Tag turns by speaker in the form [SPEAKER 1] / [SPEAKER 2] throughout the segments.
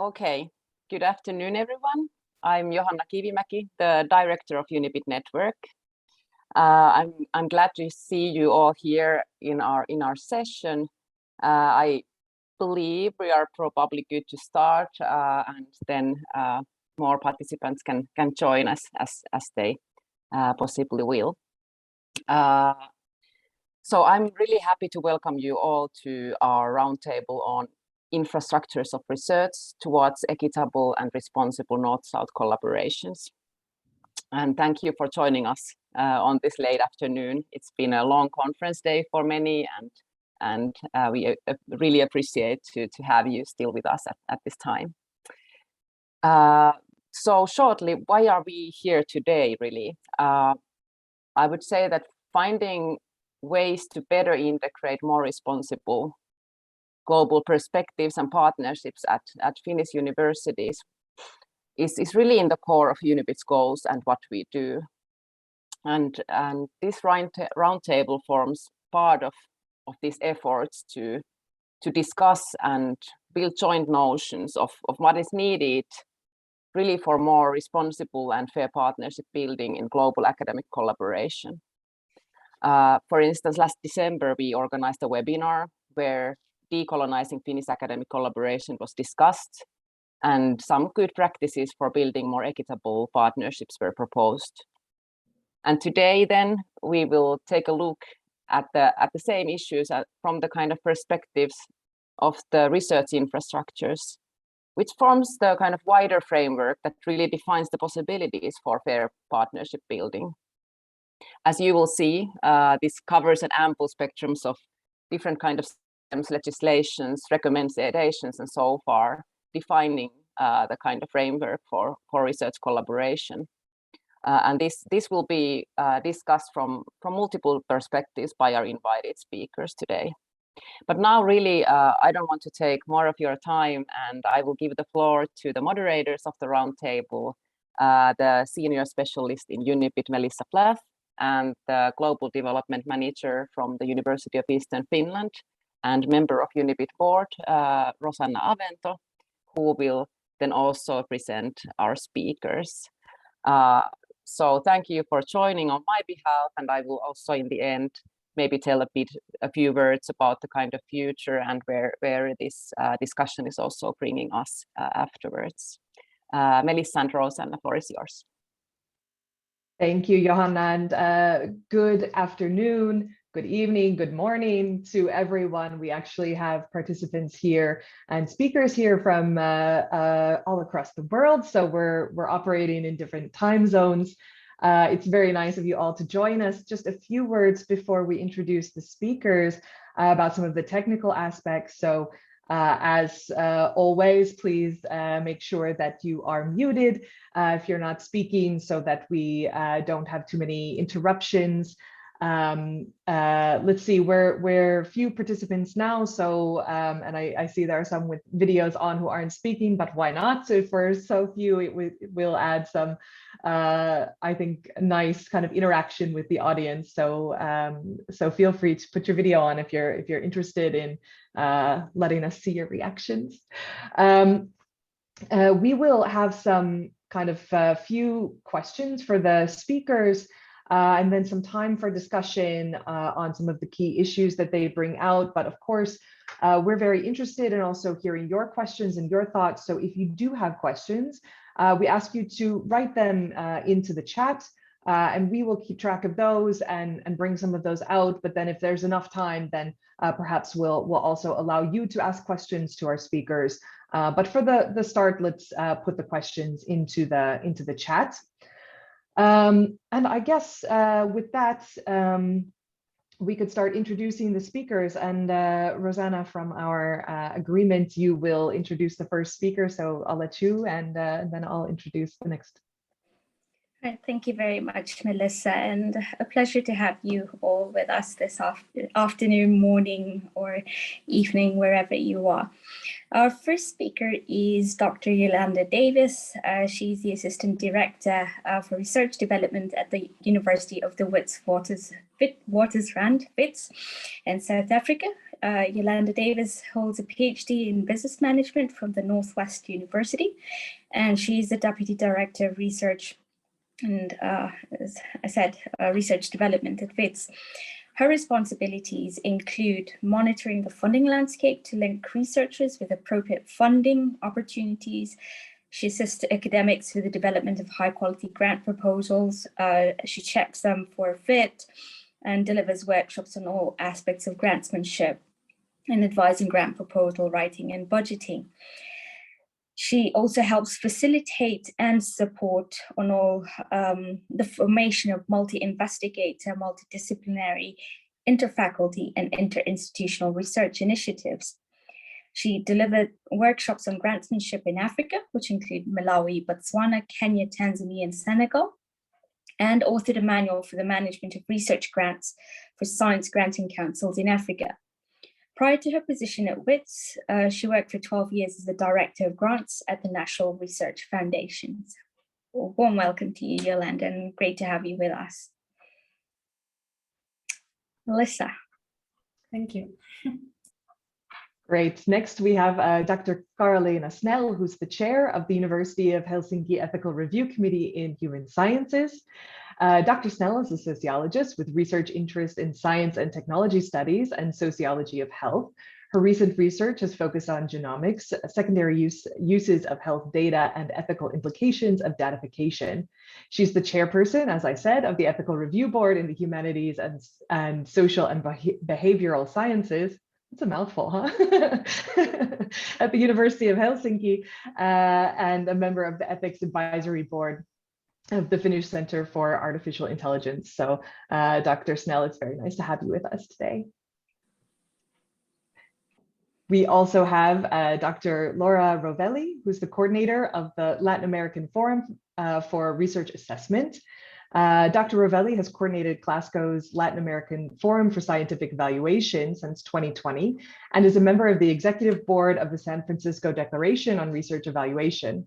[SPEAKER 1] Okay, good afternoon, everyone. I'm Johanna Kivimäki, the director of UniPID Network. I'm glad to see you all here in our session. I believe we are probably good to start, and then more participants can join us as they possibly will. So I'm really happy to welcome you all to our roundtable on infrastructures of research towards equitable and responsible North-South collaborations. And thank you for joining us on this late afternoon. It's been a long conference day for many, and we really appreciate to have you still with us at this time. So shortly, why are we here today, really? I would say that finding ways to better integrate more responsible global perspectives and partnerships at Finnish universities is really in the core of UniPID's goals and what we do. And this roundtable forms part of these efforts to discuss and build joint notions of what is needed really for more responsible and fair partnership building in global academic collaboration. For instance, last December, we organized a webinar where decolonizing Finnish academic collaboration was discussed, and some good practices for building more equitable partnerships were proposed. And today, then, we will take a look at the same issues from the kind of perspectives of the research infrastructures, which forms the kind of wider framework that really defines the possibilities for fair partnership building. As you will see, this covers an ample spectrum of different kind of legislations, recommendations, and so far, defining the kind of framework for research collaboration. And this will be discussed from multiple perspectives by our invited speakers today. But now really, I don't want to take more of your time, and I will give the floor to the moderators of the roundtable, the Senior Specialist in UniPID, Melissa Plath, and the Global Development Manager from the University of Eastern Finland, and member of UniPID board, Roseanna Avento, who will then also present our speakers. So thank you for joining on my behalf, and I will also in the end maybe tell a few words about the kind of future and where this discussion is also bringing us afterwards. Melissa and Roseanna, the floor is yours.
[SPEAKER 2] Thank you, Johanna, and good afternoon, good evening, good morning to everyone. We actually have participants here and speakers here from all across the world, so we're operating in different time zones. It's very nice of you all to join us. Just a few words before we introduce the speakers about some of the technical aspects. So as always, please make sure that you are muted if you're not speaking, so that we don't have too many interruptions. Let's see, we're few participants now, so and I see there are some with videos on who aren't speaking, but why not? So if we're so few, it will add some I think nice kind of interaction with the audience. So so feel free to put your video on if you're interested in letting us see your reactions. We will have some kind of few questions for the speakers, and then some time for discussion on some of the key issues that they bring out. But of course, we're very interested in also hearing your questions and your thoughts. So if you do have questions, we ask you to write them into the chat, and we will keep track of those and bring some of those out. But then if there's enough time, then perhaps we'll also allow you to ask questions to our speakers. But for the start, let's put the questions into the chat. And I guess with that, we could start introducing the speakers. And Roseanna, from our agreement, you will introduce the first speaker. So I'll let you, and then I'll introduce the next.
[SPEAKER 3] Thank you very much, Melissa, and a pleasure to have you all with us this afternoon, morning, or evening, wherever you are. Our first speaker is Dr. Yolanda Davis. She's the Assistant Director for Research Development at the University of the Witwatersrand, WITS, in South Africa. Yolanda Davis holds a PhD in business management from the Northwest University, and she's the Deputy Director of Research and, as I said, research development at WITS. Her responsibilities include monitoring the funding landscape to link researchers with appropriate funding opportunities. She assists academics with the development of high-quality grant proposals. She checks them for fit and delivers workshops on all aspects of grantsmanship and advising grant proposal writing and budgeting. She also helps facilitate and support on all the formation of multi-investigator, multidisciplinary, interfaculty and interinstitutional research initiatives. She delivered workshops on grantsmanship in Africa, which include Malawi, Botswana, Kenya, Tanzania, and Senegal, and authored a manual for the management of research grants for science granting councils in Africa. Prior to her position at WITS, she worked for 12 years as the Director of Grants at the National Research Foundations. Well, warm welcome to you, Yolanda, and great to have you with us. Melissa.
[SPEAKER 2] Thank you. Great. Next, we have Dr. Karolina Snell, who's the chair of the University of Helsinki Ethical Review Committee in Human Sciences. Dr. Snell is a sociologist with research interest in science and technology studies and sociology of health. Her recent research has focused on genomics, secondary uses of health data, and ethical implications of datification. She's the chairperson, as I said, of the Ethical Review Board in the Humanities and Social and Behavioral Sciences. It's a mouthful, huh? At the University of Helsinki, and a member of the Ethics Advisory Board of the Finnish Center for Artificial Intelligence. So Dr. Snell, it's very nice to have you with us today. We also have Dr. Laura Rovelli, who's the coordinator of the Latin American Forum for Research Assessment. Dr. Rovelli has coordinated Glasgow's Latin American Forum for Scientific Evaluation since 2020 and is a member of the executive board of the San Francisco Declaration on Research Evaluation.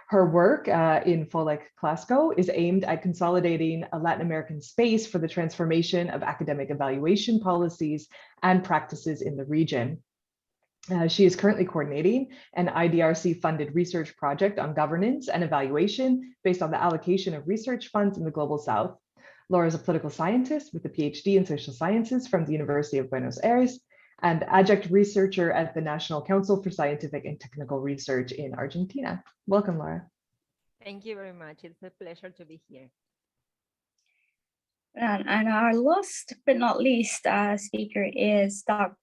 [SPEAKER 2] Her work in FOLEC Glasgow is aimed at consolidating a Latin American space for the transformation of academic evaluation policies and practices in the region. She is currently coordinating an IDRC-funded research project on governance and evaluation based on the allocation of research funds in the Global South. Laura is a political scientist with a PhD in social sciences from the University of Buenos Aires and adjunct researcher at the National Council for Scientific and Technical Research in Argentina. Welcome, Laura.
[SPEAKER 4] Thank you very much. It's a pleasure to be here.
[SPEAKER 3] And our last but not least speaker is Dr.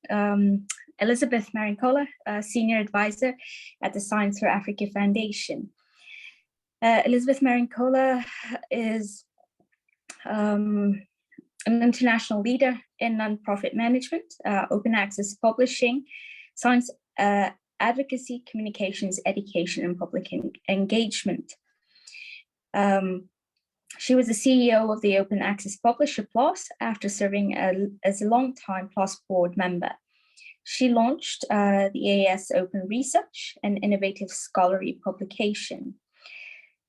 [SPEAKER 3] Elizabeth Marincola, Senior Advisor at the Science for Africa Foundation. Elizabeth Marincola is an international leader in nonprofit management, open access publishing, science advocacy, communications, education, and public engagement. She was the CEO of the open access publisher Plath after serving as a long-time Plath board member. She launched the AS Open Research, an innovative scholarly publication.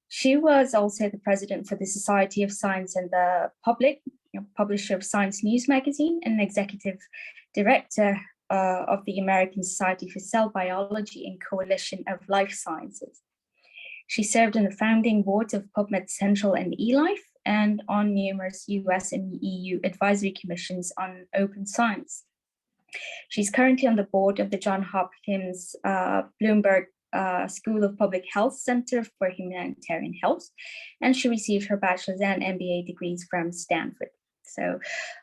[SPEAKER 3] She was also the president for the Society of Science and the Public, publisher of Science News magazine, and executive director of the American Society for Cell Biology and Coalition of Life Sciences. She served on the founding boards of PubMed Central and eLife and on numerous US and EU advisory commissions on open science. She's currently on the board of the Johns Hopkins Bloomberg School of Public Health Center for Humanitarian Health, and she received her bachelor's and MBA degrees from Stanford. So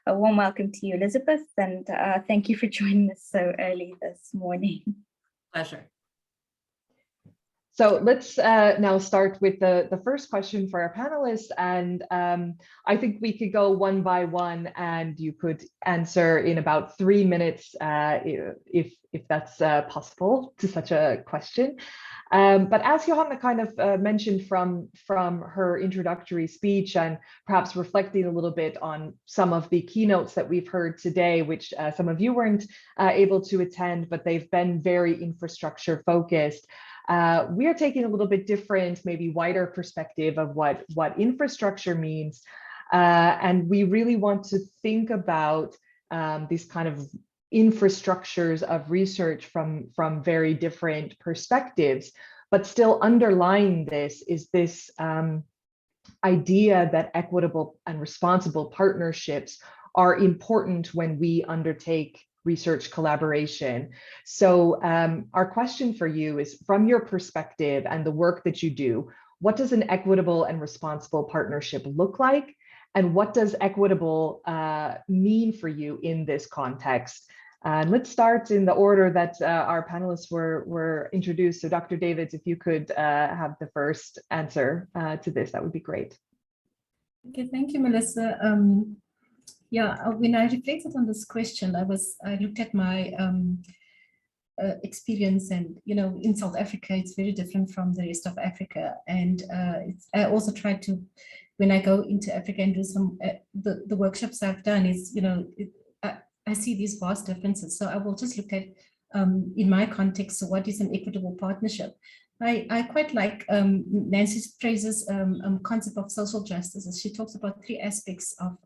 [SPEAKER 3] a warm welcome to you, Elizabeth, and thank you for joining us so early this morning.
[SPEAKER 4] Pleasure.
[SPEAKER 2] So let's now start with the first question for our panelists. And I think we could go one by one and you could answer in about 3 minutes if that's possible to such a question. But as Johanna kind of mentioned from her introductory speech and perhaps reflecting a little bit on some of the keynotes that we've heard today, which some of you weren't able to attend, but they've been very infrastructure focused. We are taking a little bit different, maybe wider perspective of what infrastructure means. And we really want to think about these kind of infrastructures of research from very different perspectives, but still underlying this is this idea that equitable and responsible partnerships are important when we undertake research collaboration. So our question for you is, from your perspective and the work that you do, what does an equitable and responsible partnership look like? And what does equitable mean for you in this context? Let's start in the order that our panelists were introduced. So Dr. Davids, if you could have the first answer to this, that would be great.
[SPEAKER 5] Okay, thank you, Melissa. Yeah, when I reflected on this question, I looked at my experience, and in South Africa, it's very different from the rest of Africa. And I also tried to, when I go into Africa and do some the workshops I've done, is I see these vast differences. So I will just look at in my context, so what is an equitable partnership? I quite like Nancy Fraser's concept of social justice. She talks about 3 aspects of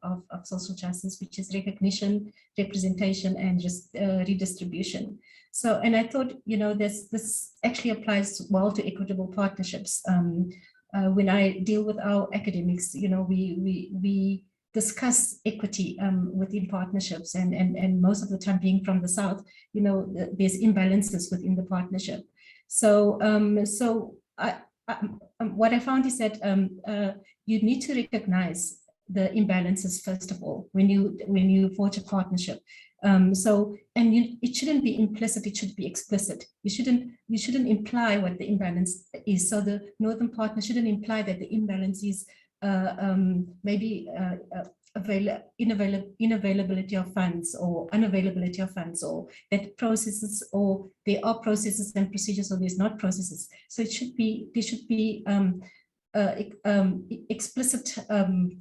[SPEAKER 5] social justice, which is recognition, representation, and just redistribution. So, and I thought, this actually applies well to equitable partnerships. When I deal with our academics, we discuss equity within partnerships, and most of the time, being from the South, there's imbalances within the partnership. So, what I found is that you need to recognize the imbalances first of all when you forge a partnership. It shouldn't be implicit; it should be explicit. You shouldn't imply what the imbalance is. So the Northern Partner shouldn't imply that the imbalance is maybe inavailability of funds or unavailability of funds, or that processes, or there are processes and procedures, or there's not processes. So there should be explicit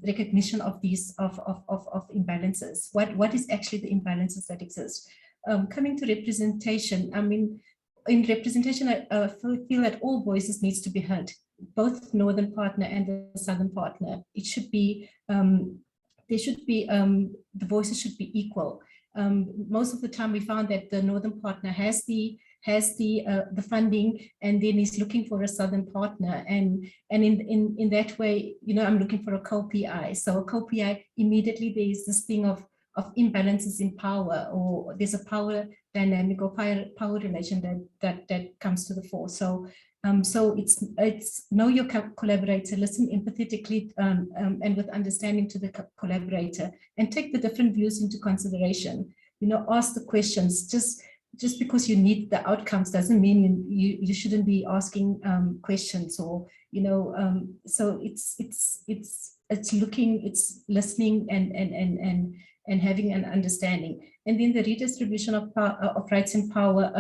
[SPEAKER 5] recognition of these of imbalances. What is actually the imbalances that exist? Coming to representation, I mean, in representation, I feel that all voices needs to be heard, both Northern Partner and the Southern Partner. It should be the voices should be equal. Most of the time, we found that the Northern Partner has the funding, and then is looking for a Southern Partner, and in that way, I'm looking for a co-PI. So a co-PI, immediately there is this thing of imbalances in power, or there's a power dynamic or power relation that comes to the fore. So it's know your collaborator, listen empathetically and with understanding to the collaborator, and take the different views into consideration. Ask the questions. Just because you need the outcomes doesn't mean you shouldn't be asking questions, or so it's looking, it's listening, and having an understanding. And then the redistribution of rights and power.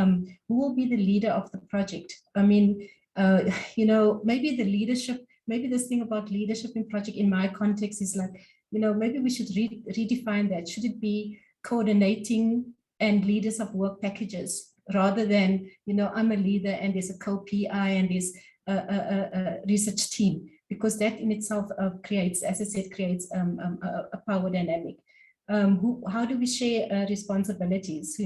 [SPEAKER 5] Who will be the leader of the project? I mean, maybe the leadership, maybe this thing about leadership in project in my context is like, maybe we should redefine that. Should it be coordinating and leaders of work packages, rather than, I'm a leader and there's a co-PI and there's a research team, because that in itself creates, as I said, a power dynamic. How do we share responsibilities?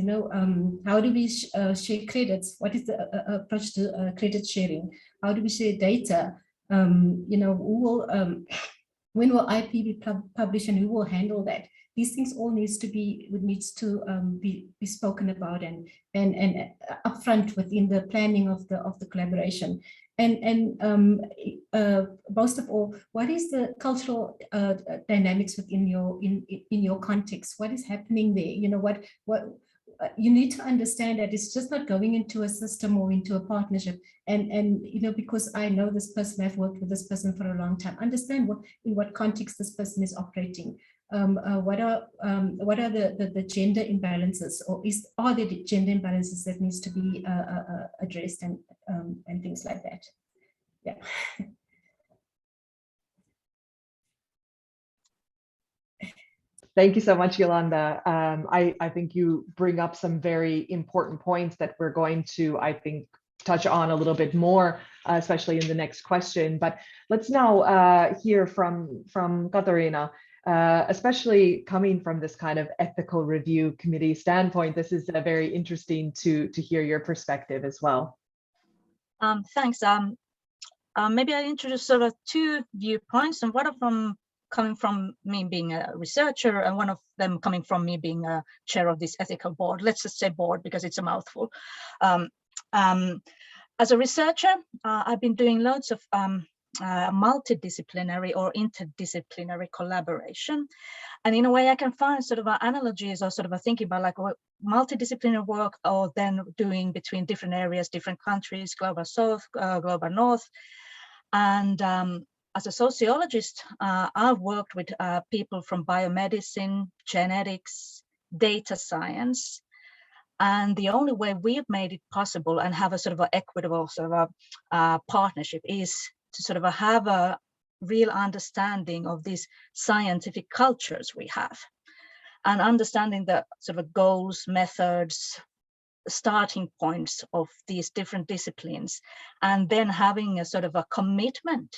[SPEAKER 5] How do we share credits? What is the approach to credit sharing? How do we share data? Who will, when will IP be published, and who will handle that? These things all needs to be spoken about and upfront within the planning of the collaboration. And most of all, what is the cultural dynamics within your context? What is happening there? What you need to understand that it's just not going into a system or into a partnership. And because I know this person, I've worked with this person for a long time. Understand in what context this person is operating. What are the gender imbalances, or are there gender imbalances that needs to be addressed, and things like that. Yeah.
[SPEAKER 2] Thank you so much, Yolanda. I think you bring up some very important points that we're going to, I think, touch on a little bit more, especially in the next question. But let's now hear from Katarina. especially coming from this kind of ethical review committee standpoint. This is very interesting to hear your perspective as well.
[SPEAKER 6] Thanks. Maybe I introduce sort of two viewpoints, and one of them coming from me being a researcher, and one of them coming from me being a chair of this ethical board. Let's just say board because it's a mouthful. As a researcher, I've been doing loads of multidisciplinary or interdisciplinary collaboration. And in a way, I can find sort of analogies or sort of a thinking about like multidisciplinary work or then doing between different areas, different countries, global south, global north. And as a sociologist, I've worked with people from biomedicine, genetics, data science. And the only way we've made it possible and have a sort of an equitable sort of a partnership is to sort of have a real understanding of these scientific cultures we have, and understanding the sort of goals, methods, starting points of these different disciplines, and then having a sort of a commitment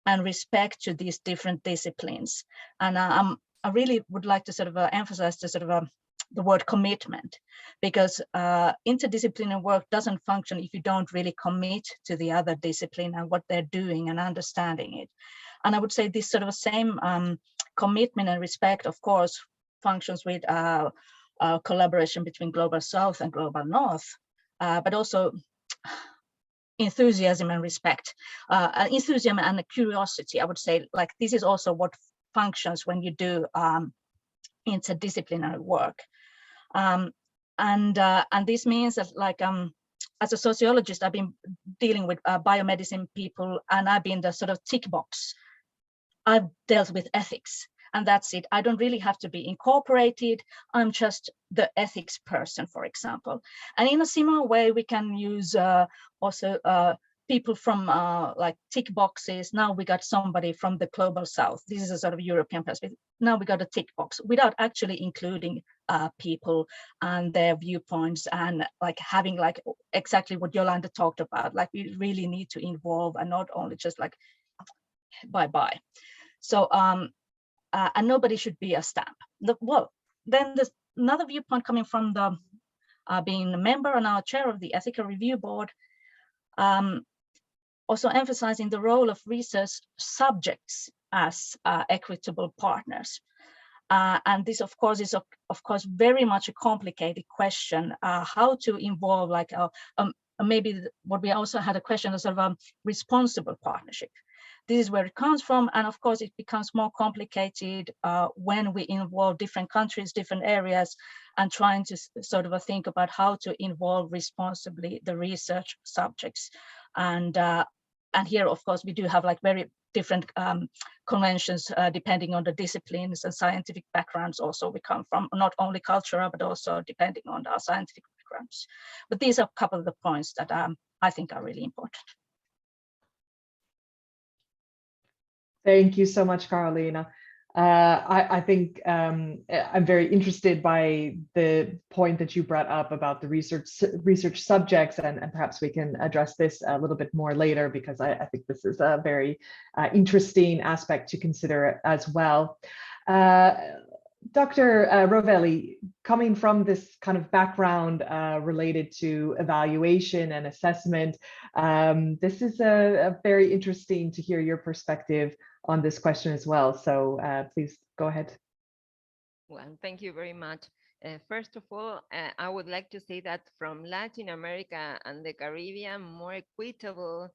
[SPEAKER 6] and respect to these different disciplines. And I really would like to sort of emphasize the sort of the word commitment, because interdisciplinary work doesn't function if you don't really commit to the other discipline and what they're doing and understanding it. And I would say this sort of same commitment and respect, of course, functions with collaboration between Global South and Global North, but also enthusiasm and respect, enthusiasm and curiosity. I would say like this is also what functions when you do interdisciplinary work. And this means that like as a sociologist, I've been dealing with biomedicine people, and I've been the sort of tick box. I've dealt with ethics, and that's it. I don't really have to be incorporated. I'm just the ethics person, for example. And in a similar way, we can use also people from like tick boxes. Now we got somebody from the global south. This is a sort of European perspective. Now we got a tick box without actually including people and their viewpoints, and like having like exactly what Yolanda talked about. Like we really need to involve and not only just like bye-bye. So and nobody should be a stamp. Well, then there's another viewpoint coming from the being a member and our chair of the ethical review board, also emphasizing the role of research subjects as equitable partners. And this, of course, is of course very much a complicated question, how to involve like maybe what we also had a question of sort of a responsible partnership. This is where it comes from, and of course it becomes more complicated when we involve different countries, different areas, and trying to sort of think about how to involve responsibly the research subjects. And here, of course, we do have like very different conventions depending on the disciplines and scientific backgrounds also we come from, not only cultural, but also depending on our scientific backgrounds. But these are a couple of the points that I think are really important.
[SPEAKER 2] Thank you so much, Carolina. I think I'm very interested by the point that you brought up about the research subjects, and perhaps we can address this a little bit more later, because I think this is a very interesting aspect to consider as well. Dr. Rovelli, coming from this kind of background related to evaluation and assessment, this is a very interesting to hear your perspective on this question as well. So please go ahead.
[SPEAKER 4] Well, thank you very much. First of all, I would like to say that from Latin America and the Caribbean, more equitable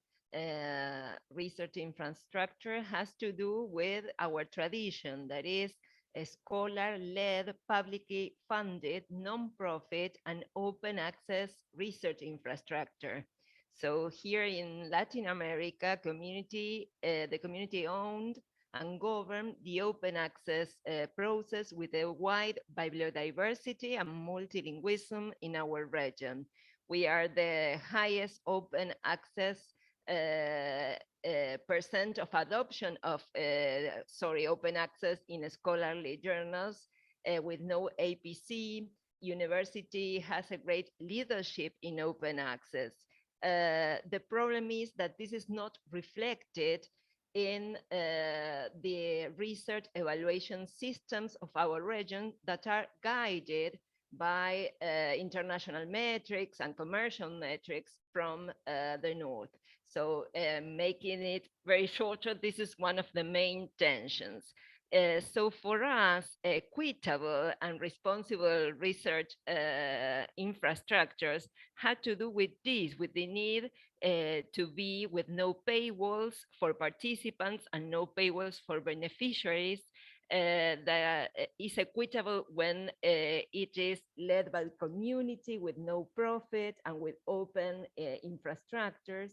[SPEAKER 4] research infrastructure has to do with our tradition, that is a scholar-led, publicly funded, non-profit and open access research infrastructure. So here in Latin America, the community owned and governed the open access process with a wide bibliodiversity and multilingualism in our region. We are the highest open access percent of adoption of open access in scholarly journals with no APC. University has a great leadership in open access. The problem is that this is not reflected in the research evaluation systems of our region that are guided by international metrics and commercial metrics from the North. So making it very shorter, this is one of the main tensions. So for us, equitable and responsible research infrastructures had to do with this, with the need to be with no paywalls for participants and no paywalls for beneficiaries, that is equitable when it is led by the community with no profit and with open infrastructures.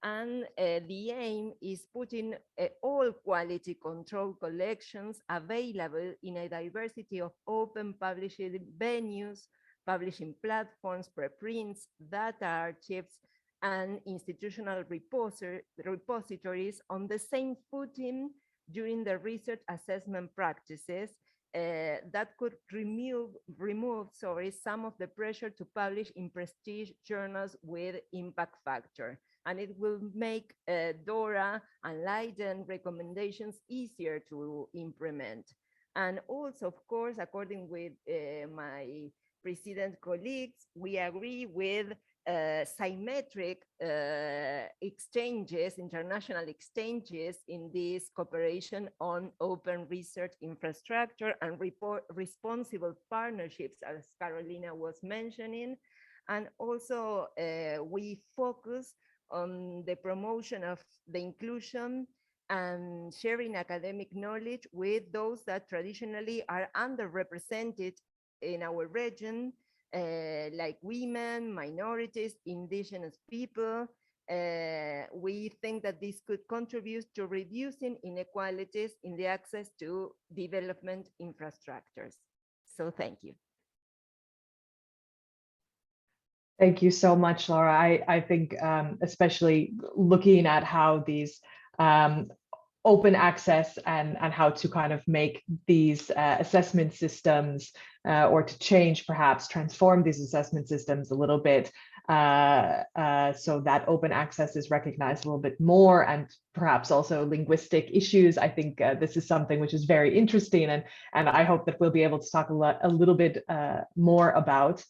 [SPEAKER 4] And the aim is putting all quality control collections available in a diversity of open publishing venues, publishing platforms, preprints, data archives, and institutional repositories on the same footing during the research assessment practices that could remove some of the pressure to publish in prestige journals with impact factor. And it will make DORA and Leiden recommendations easier to implement. And also, of course, according with my precedent colleagues, we agree with symmetric exchanges, international exchanges in this cooperation on open research infrastructure and responsible partnerships, as Carolina was mentioning. And also we focus on the promotion of the inclusion and sharing academic knowledge with those that traditionally are underrepresented in our region, like women, minorities, indigenous people. We think that this could contribute to reducing inequalities in the access to development infrastructures. So thank you.
[SPEAKER 2] Thank you so much, Laura. I think especially looking at how these open access and how to kind of make these assessment systems or to change, perhaps transform these assessment systems a little bit so that open access is recognized a little bit more, and perhaps also linguistic issues. I think this is something which is very interesting, and I hope that we'll be able to talk a little bit more about.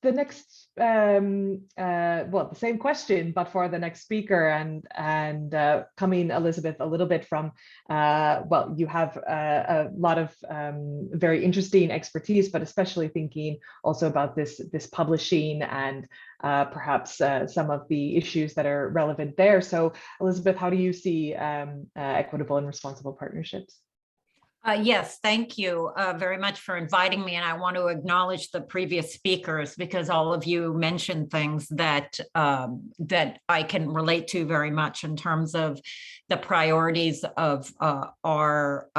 [SPEAKER 2] The next, well, the same question, but for the next speaker, and coming, Elizabeth, a little bit from, well, you have a lot of very interesting expertise, but especially thinking also about this publishing and perhaps some of the issues that are relevant there. So, Elizabeth, how do you see equitable and responsible partnerships?
[SPEAKER 7] Yes, thank you very much for inviting me. And I want to acknowledge the previous speakers, because all of you mentioned things that that I can relate to very much in terms of the priorities of our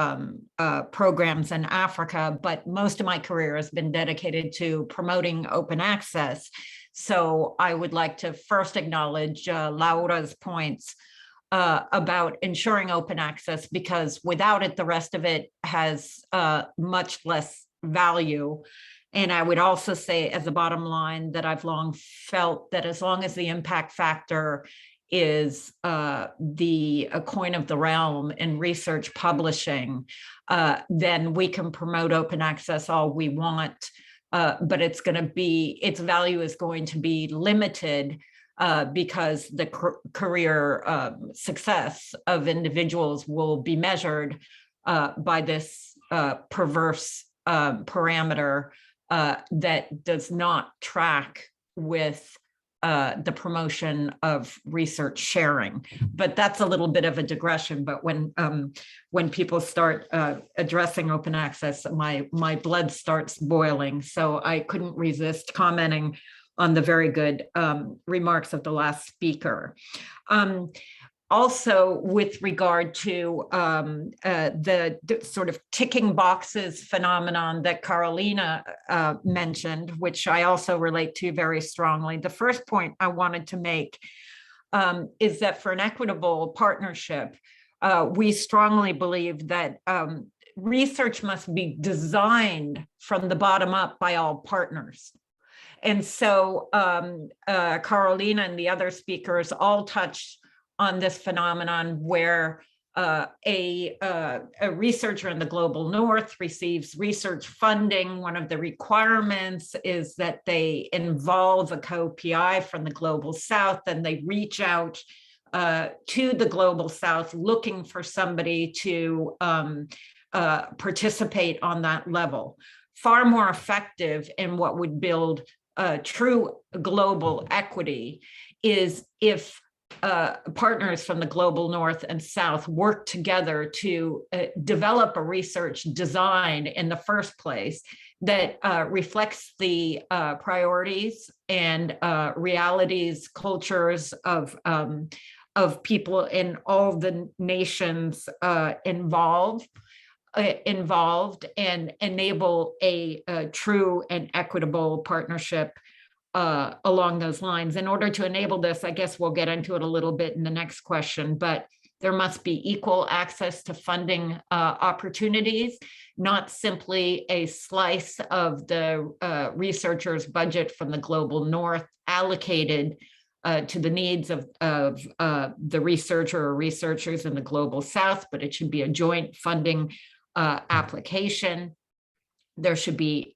[SPEAKER 7] programs in Africa. But most of my career has been dedicated to promoting open access. So I would like to first acknowledge Laura's points about ensuring open access, because without it, the rest of it has much less value. And I would also say, as a bottom line, that I've long felt that as long as the impact factor is the coin of the realm in research publishing, then we can promote open access all we want, but it's going to be, its value is going to be limited because the career success of individuals will be measured by this perverse parameter that does not track with the promotion of research sharing. But that's a little bit of a digression. But when people start addressing open access, my blood starts boiling. So I couldn't resist commenting on the very good remarks of the last speaker. Also, with regard to the sort of ticking boxes phenomenon that Carolina mentioned, which I also relate to very strongly, the first point I wanted to make is that for an equitable partnership, we strongly believe that research must be designed from the bottom up by all partners. And so Carolina and the other speakers all touched on this phenomenon where a researcher in the global north receives research funding. One of the requirements is that they involve a co-PI from the global south, and they reach out to the global south looking for somebody to participate on that level. Far more effective and what would build true global equity is if partners from the global north and south work together to develop a research design in the first place that reflects the priorities and realities, cultures of people in all the nations involved and enable a true and equitable partnership along those lines. In order to enable this, I guess we'll get into it a little bit in the next question, but there must be equal access to funding opportunities, not simply a slice of the researcher's budget from the global north allocated to the needs of the researcher or researchers in the global south, but it should be a joint funding application. There should be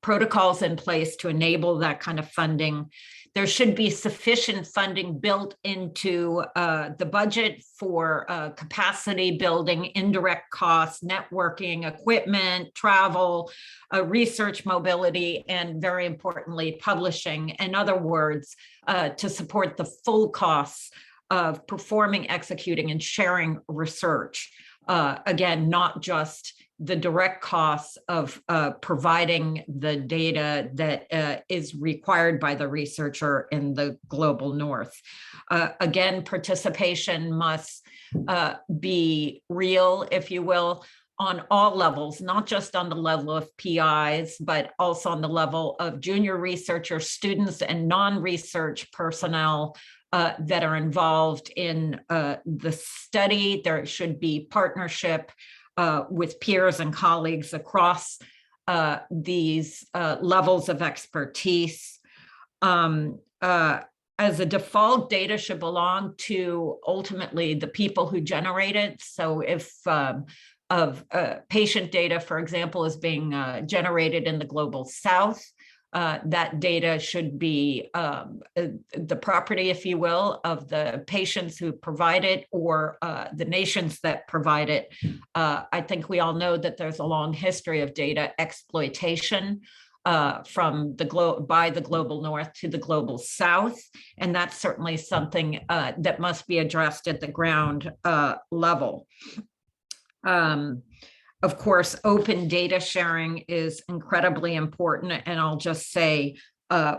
[SPEAKER 7] protocols in place to enable that kind of funding. There should be sufficient funding built into the budget for capacity building, indirect costs, networking, equipment, travel, research mobility, and very importantly, publishing. In other words, to support the full costs of performing, executing, and sharing research. Again, not just the direct costs of providing the data that is required by the researcher in the global north. Again, participation must be real, if you will, on all levels, not just on the level of PIs, but also on the level of junior researchers, students, and non-research personnel that are involved in the study. There should be partnership with peers and colleagues across these levels of expertise. As a default, data should belong to ultimately the people who generate it. So if patient data, for example, is being generated in the global south, that data should be the property, if you will, of the patients who provide it or the nations that provide it. I think we all know that there's a long history of data exploitation from by the global north to the global south, and that's certainly something that must be addressed at the ground level. Of course, open data sharing is incredibly important. And I'll just say,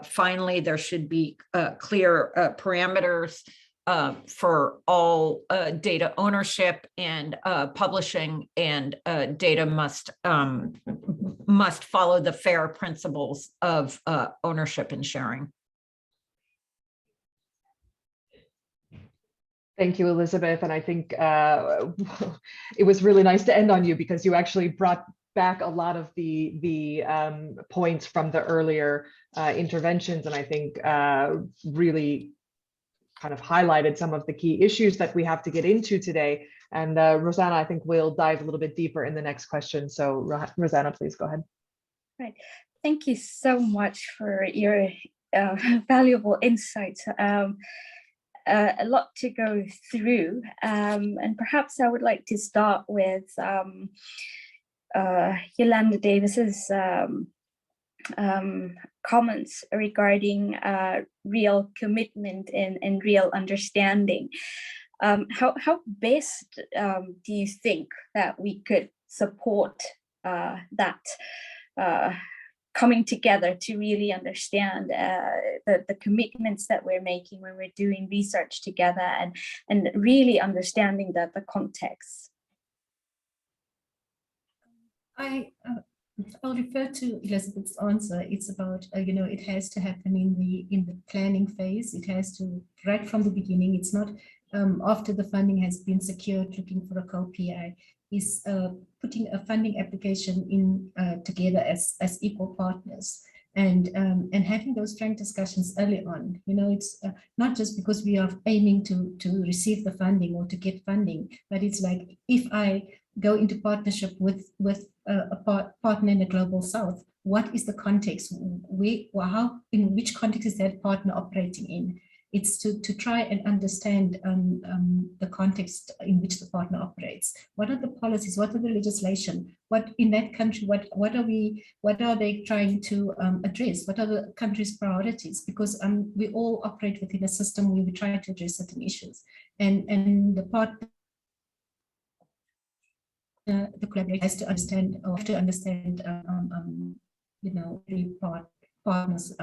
[SPEAKER 7] finally, there should be clear parameters for all data ownership and publishing, and data must follow the FAIR principles of ownership and sharing.
[SPEAKER 2] Thank you, Elizabeth. And I think it was really nice to end on you, because you actually brought back a lot of the points from the earlier interventions, and I think really kind of highlighted some of the key issues that we have to get into today. And Roseanna, I think we'll dive a little bit deeper in the next question. So Roseanna, please go ahead.
[SPEAKER 3] Right. Thank you so much for your valuable insights. A lot to go through, and perhaps I would like to start with Yolanda Davis's comments regarding real commitment and real understanding. How best do you think that we could support that coming together to really understand the commitments that we're making when we're doing research together, and really understanding the context?
[SPEAKER 5] I'll refer to Elizabeth's answer. It's about, it has to happen in the planning phase. It has to, right from the beginning. It's not after the funding has been secured, looking for a co-PI. Is putting a funding application in together as equal partners, and having those frank discussions early on. You know, it's not just because we are aiming to receive the funding or to get funding, but it's like, if I go into partnership with a partner in the Global South, what is the context? In which context is that partner operating in? It's to try and understand the context in which the partner operates. What are the policies? What are the legislation? What in that country? What are they trying to address? What are the country's priorities? Because we all operate within a system where we try to address certain issues, and the partner, the collaborator has to understand, you know, the partners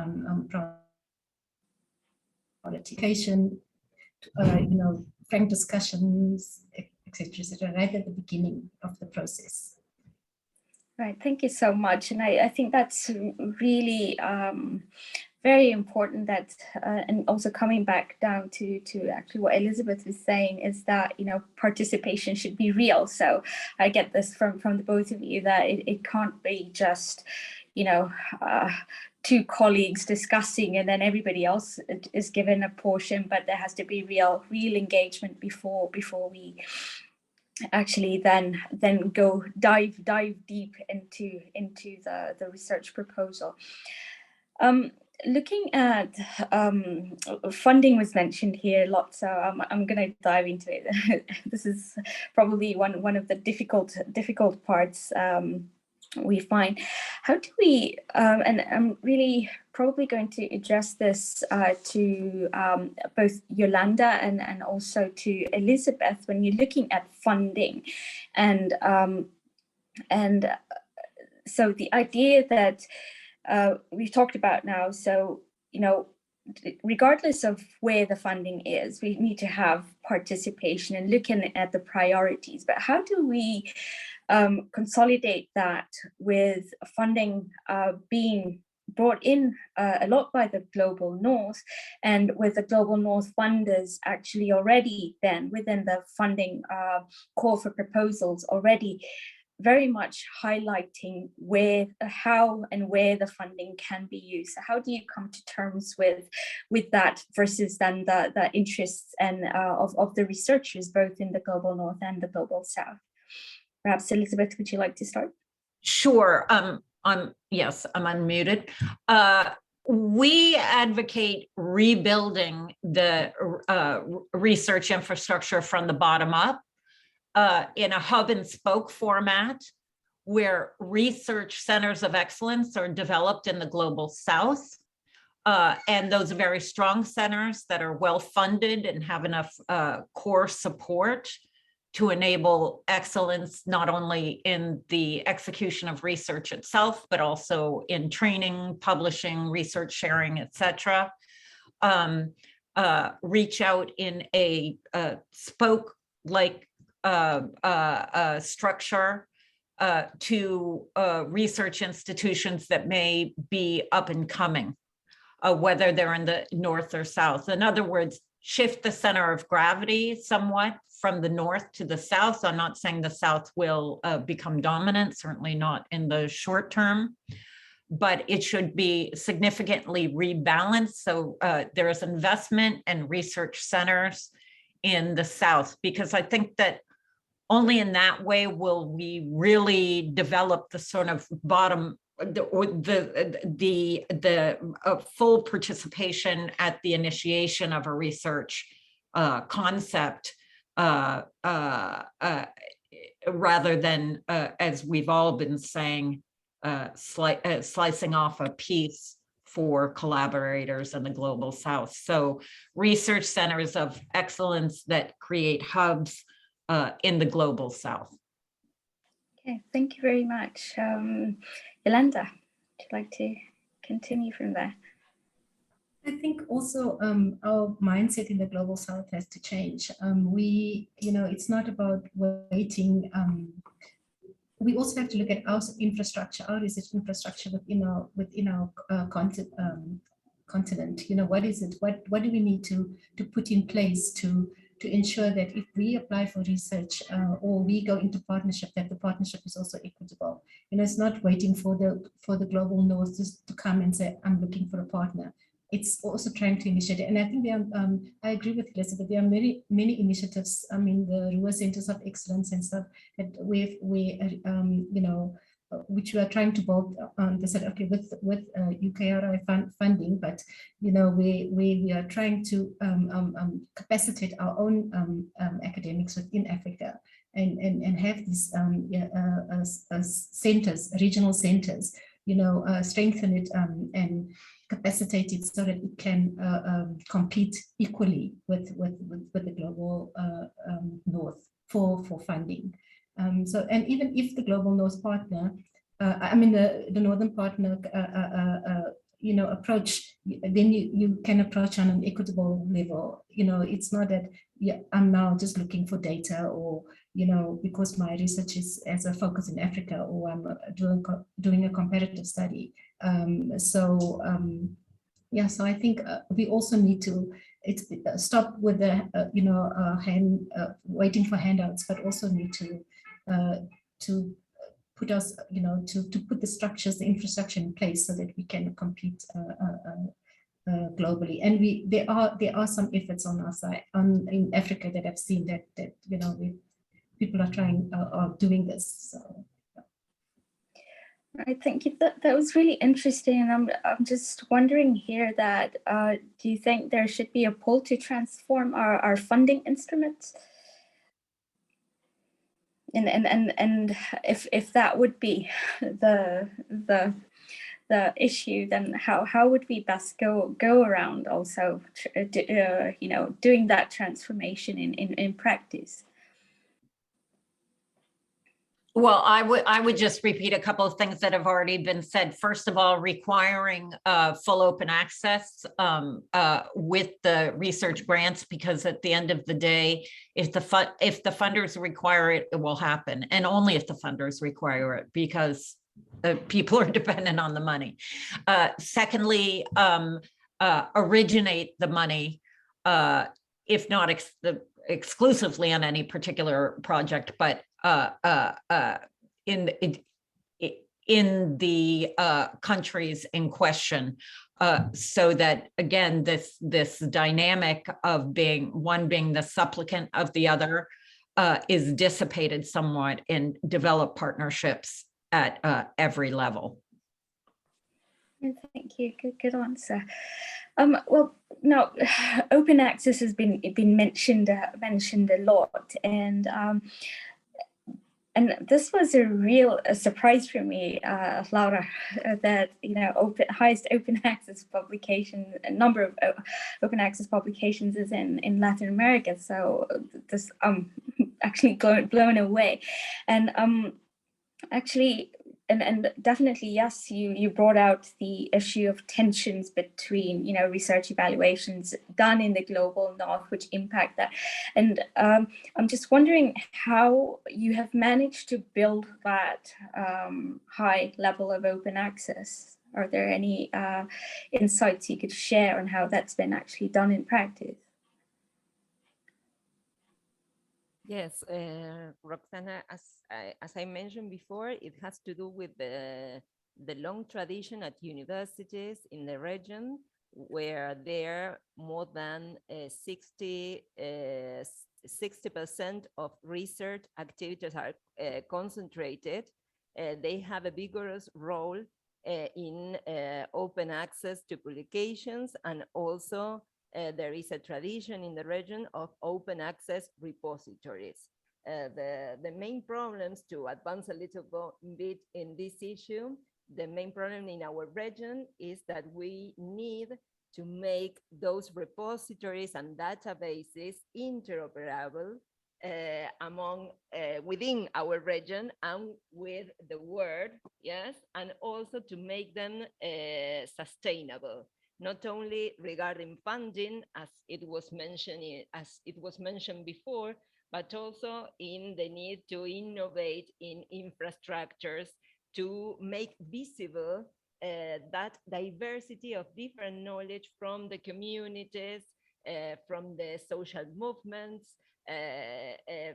[SPEAKER 5] qualification, you know, frank discussions, etc., right at the beginning of the process.
[SPEAKER 3] Right, thank you so much. And I think that's really very important, that and also coming back down to actually what Elizabeth was saying, is that, you know, participation should be real. So I get this from the both of you, that it can't be just, you know, two colleagues discussing and then everybody else is given a portion, but there has to be real engagement before we actually then go dive deep into the research proposal. Looking at funding was mentioned here a lot, so I'm going to dive into it. This is probably one of the difficult parts we find. How do we, and I'm really probably going to address this to both Yolanda and also to Elizabeth, when you're looking at funding, and so the idea that we've talked about now, so, you know, regardless of where the funding is, we need to have participation and looking at the priorities. But how do we consolidate that with funding being brought in a lot by the Global North, and with the Global North funders actually already then within the funding call for proposals already very much highlighting how and where the funding can be used? So how do you come to terms with that versus then the interests and of the researchers both in the Global North and the Global South? Perhaps Elizabeth, would you like to start?
[SPEAKER 7] Sure. Yes, I'm unmuted. We advocate rebuilding the research infrastructure from the bottom up in a hub and spoke format, where research centers of excellence are developed in the Global South. And those are very strong centers that are well funded and have enough core support to enable excellence, not only in the execution of research itself, but also in training, publishing, research sharing, etc. Reach out in a spoke-like structure to research institutions that may be up and coming, whether they're in the North or South. In other words, shift the center of gravity somewhat from the North to the South. I'm not saying the South will become dominant, certainly not in the short term, but it should be significantly rebalanced. So there is investment and research centers in the South, because I think that only in that way will we really develop the sort of bottom, the full participation at the initiation of a research concept, rather than, as we've all been saying, slicing off a piece for collaborators in the Global South. So research centers of excellence that create hubs in the Global South.
[SPEAKER 3] Okay, thank you very much. Yolanda, would you like to continue from there?
[SPEAKER 5] I think also our mindset in the Global South has to change. It's not about waiting. We also have to look at our infrastructure, our research infrastructure within our continent. You know, what is it? What do we need to put in place to ensure that if we apply for research or we go into partnership, that the partnership is also equitable. You know, it's not waiting for the global north just to come and say, I'm looking for a partner. It's also trying to initiate it. And I think there are, I agree with Elizabeth, there are many initiatives, I mean, the Ruhr Centers of Excellence and stuff that we you know, which we are trying to build on. They said, okay, with UKRI funding, but you know, we are trying to capacitate our own academics within Africa and have these centers, regional centers, you know, strengthen it and capacitate it so that it can compete equally with the global north for funding. So, and even if the global north partner, I mean the northern partner, you know, approach, then you can approach on an equitable level. You know, it's not that, yeah, I'm now just looking for data, or you know, because my research is as a focus in Africa, or I'm doing a comparative study. Yeah, so I think we also need to stop with the you know, waiting for handouts, but also need to put us, you know, to put the structures, the infrastructure in place so that we can compete globally. And there are some efforts on our side in Africa that I've seen that you know, people are trying are doing this. So.
[SPEAKER 3] I think that was really interesting, and I'm just wondering here that do you think there should be a pull to transform our funding instruments? And if that would be the issue, then how would we best go around also you know, doing that transformation in practice?
[SPEAKER 7] Well, I would just repeat a couple of things that have already been said. First of all, requiring full open access with the research grants, because at the end of the day, if the funders require it, it will happen, and only if the funders require it, because people are dependent on the money. Secondly, originate the money, if not exclusively on any particular project, but in the countries in question, so that again, this dynamic of one being the supplicant of the other is dissipated somewhat, and develop partnerships at every level.
[SPEAKER 3] Thank you. Good answer. Well, now open access has been mentioned a lot, and this was a real surprise for me, Laura, that, you know, highest open access publication, number of open access publications is in Latin America. So this actually blown away, and actually. And definitely, yes, you brought out the issue of tensions between, you know, research evaluations done in the global north, which impact that. And I'm just wondering how you have managed to build that high level of open access. Are there any insights you could share on how that's been actually done in practice?
[SPEAKER 4] Yes, Roxana, as I mentioned before, it has to do with the long tradition at universities in the region, where there more than 60% of research activities are concentrated. They have a vigorous role in open access to publications, and also there is a tradition in the region of open access repositories. The main problems, to advance a little bit in this issue, the main problem in our region is that we need to make those repositories and databases interoperable within our region and with the world, yes, and also to make them sustainable. Not only regarding funding, as it was mentioned before, but also in the need to innovate in infrastructures to make visible that diversity of different knowledge from the communities, from the social movements,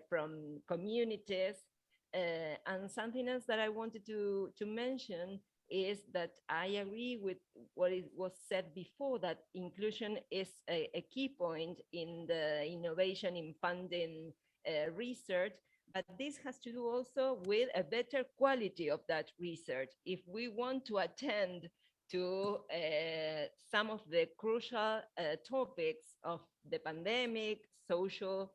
[SPEAKER 4] from communities. And something else that I wanted to mention is that I agree with what was said before, that inclusion is a key point in the innovation in funding research, but this has to do also with a better quality of that research. If we want to attend to some of the crucial topics of the pandemic, social,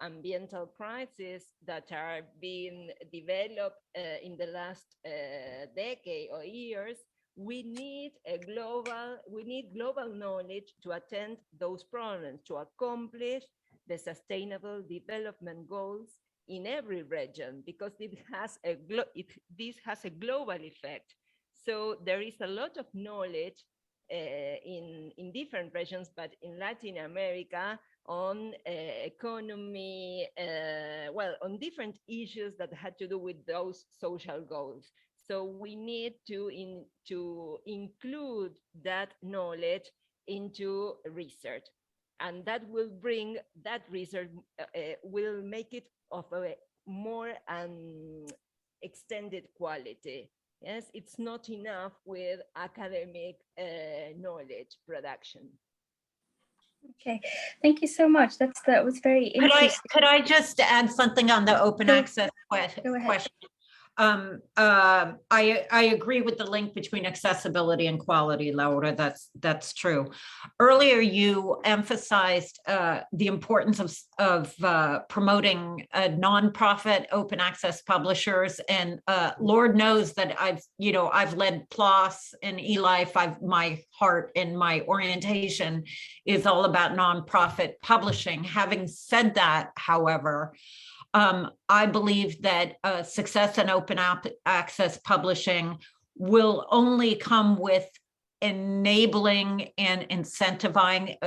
[SPEAKER 4] ambiental crisis that are being developed in the last decade or years, we need global knowledge to attend those problems, to accomplish the sustainable development goals in every region, because this has a global effect. So there is a lot of knowledge in different regions, but in Latin America, on economy, on different issues that had to do with those social goals. So we need to include that knowledge into research, and that will bring that research, will make it of a more extended quality. Yes, it's not enough with academic knowledge production.
[SPEAKER 3] Okay, thank you so much. That was very interesting.
[SPEAKER 7] Could I just add something on the open access question? I agree with the link between accessibility and quality, Laura. That's true. Earlier, you emphasized the importance of promoting nonprofit open access publishers, and Lord knows that I've led Plath and eLife. My heart and my orientation is all about nonprofit publishing. Having said that, however, I believe that success in open access publishing will only come with enabling and incentivizing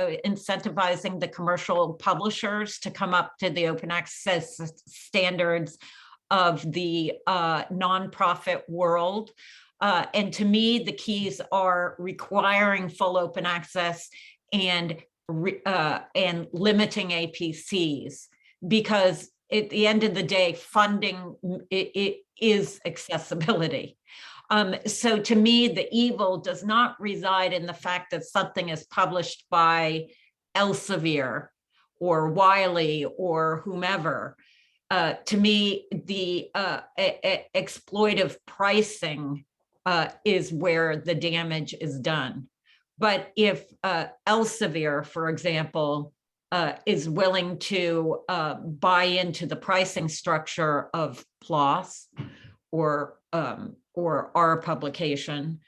[SPEAKER 7] the commercial publishers to come up to the open access standards of the nonprofit world. And to me, the keys are requiring full open access and limiting APCs, because at the end of the day, funding it is accessibility. So to me, the evil does not reside in the fact that something is published by Elsevier or Wiley or whomever. To me, the exploitive pricing is where the damage is done. But if Elsevier, for example, is willing to buy into the pricing structure of Plath or our publication,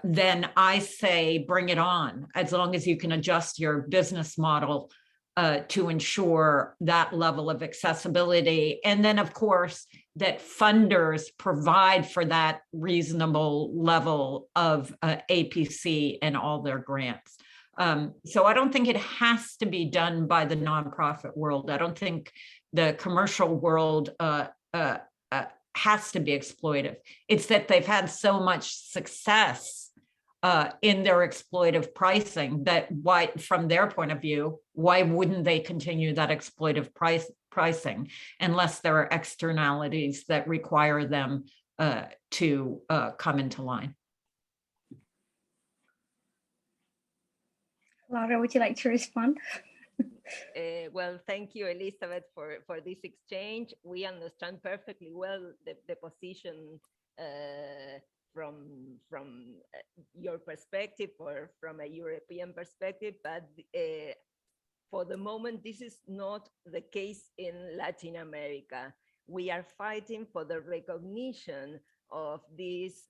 [SPEAKER 7] then I say bring it on, as long as you can adjust your business model to ensure that level of accessibility. And then, of course, that funders provide for that reasonable level of APC in all their grants. So I don't think it has to be done by the nonprofit world. I don't think the commercial world has to be exploitive. It's that they've had so much success in their exploitive pricing that from their point of view, why wouldn't they continue that exploitive pricing unless there are externalities that require them to come into line?
[SPEAKER 3] Laura, would you like to respond?
[SPEAKER 4] Well, thank you, Elizabeth, for this exchange. We understand perfectly well the position from your perspective or from a European perspective, but for the moment, this is not the case in Latin America. We are fighting for the recognition of this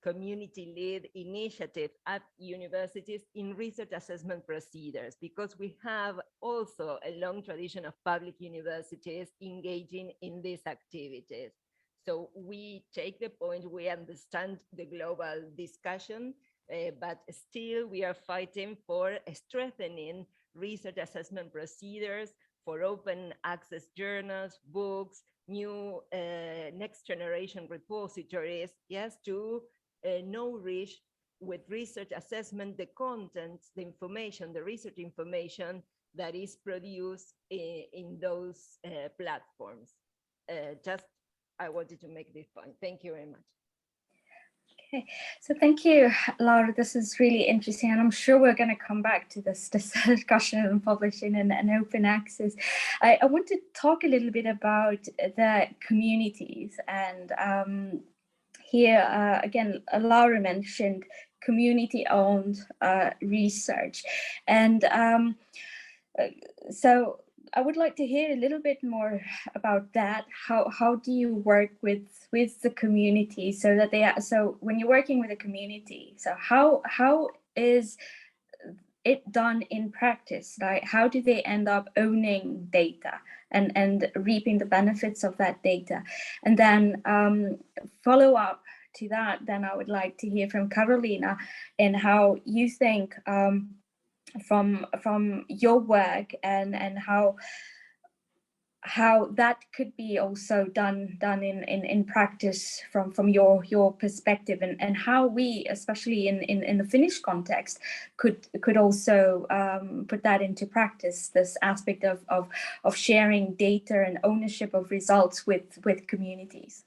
[SPEAKER 4] community-led initiative at universities in research assessment procedures, because we have also a long tradition of public universities engaging in these activities. So we take the point, we understand the global discussion, but still we are fighting for strengthening research assessment procedures, for open access journals, books, new next generation repositories, yes, to nourish with research assessment, the contents, the information, the research information that is produced in those platforms. Just, I wanted to make this point. Thank you very much.
[SPEAKER 3] Okay, so thank you, Laura. This is really interesting, and I'm sure we're going to come back to this discussion on publishing and open access. I want to talk a little bit about the communities, and here again, Laura mentioned community-owned research, and so I would like to hear a little bit more about that. How do you work with the community so that so when you're working with a community, so how is it done in practice? Like, how do they end up owning data and reaping the benefits of that data? And then follow up to that, then I would like to hear from Carolina and how you think from your work and how that could be also done in practice from your perspective, and how we, especially in the Finnish context, could also put that into practice, this aspect of sharing data and ownership of results with communities.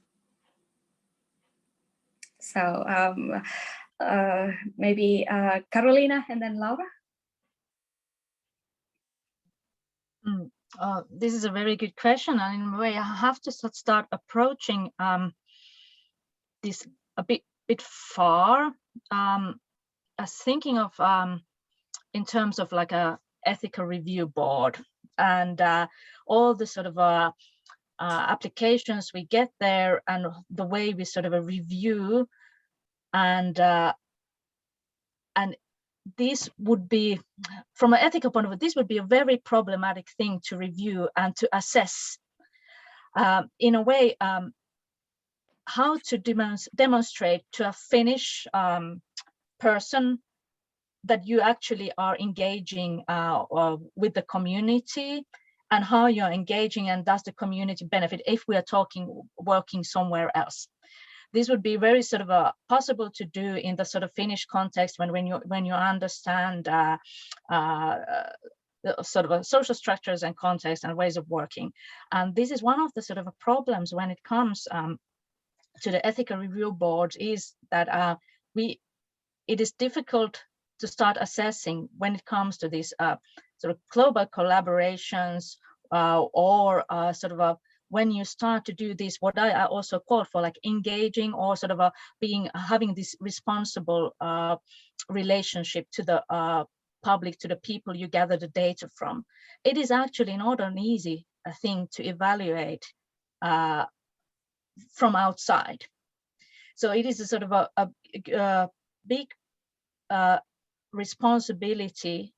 [SPEAKER 3] So maybe Carolina and then Laura.
[SPEAKER 6] This is a very good question, and in a way I have to start approaching this a bit far, as thinking of in terms of like a ethical review board and all the sort of applications we get there, and the way we sort of review, and this would be, from an ethical point of view, this would be a very problematic thing to review and to assess. In a way, how to demonstrate to a Finnish person that you actually are engaging with the community, and how you're engaging, and does the community benefit if we are working somewhere else. This would be very sort of possible to do in the sort of Finnish context when you understand the sort of social structures and context and ways of working. And this is one of the sort of problems when it comes to the ethical review board, is that it is difficult to start assessing when it comes to these sort of global collaborations or sort of when you start to do this, what I also call for, like engaging or sort of having this responsible relationship to the public, to the people you gather the data from. It is actually not an easy thing to evaluate from outside. So it is a sort of a big responsibility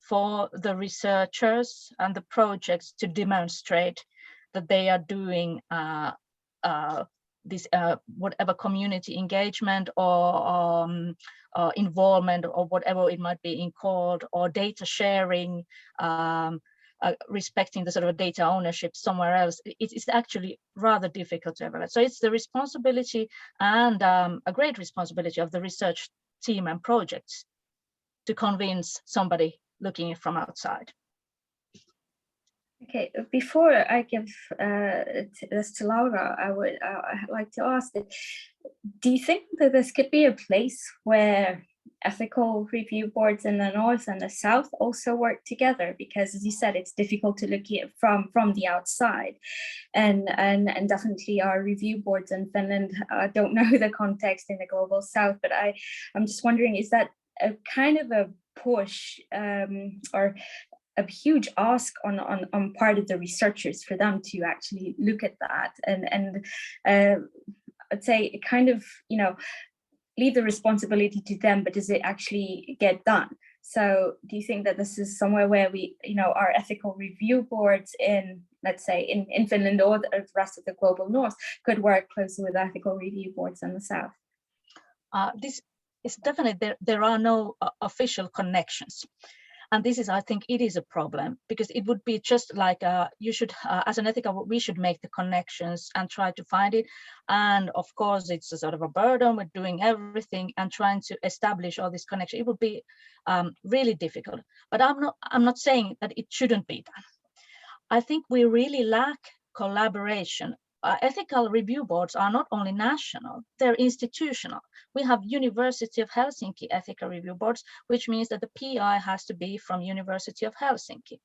[SPEAKER 6] for the researchers and the projects to demonstrate that they are doing this whatever community engagement or involvement or whatever it might be called, or data sharing, respecting the sort of data ownership somewhere else. It is actually rather difficult to evaluate. So it's the responsibility, and a great responsibility of the research team and projects to convince somebody looking from outside.
[SPEAKER 3] Okay, before I give this to Laura, I would like to ask that, do you think that this could be a place where ethical review boards in the north and the south also work together? Because, as you said, it's difficult to look at it from the outside, and definitely our review boards in Finland don't know the context in the global south. But I'm just wondering, is that a kind of a push or a huge ask on part of the researchers for them to actually look at that and I'd say kind of, leave the responsibility to them, but does it actually get done? So do you think that this is somewhere where we, our ethical review boards in, let's say, in Finland or the rest of the global north could work closely with ethical review boards in the south?
[SPEAKER 6] This is definitely, there are no official connections. And this is, I think, it is a problem, because it would be just like you should, as an ethical, we should make the connections and try to find it. And of course, it's a sort of a burden with doing everything and trying to establish all this connection. It would be really difficult. But I'm not saying that it shouldn't be done. I think we really lack collaboration. Ethical review boards are not only national, they're institutional. We have University of Helsinki ethical review boards, which means that the PI has to be from University of Helsinki.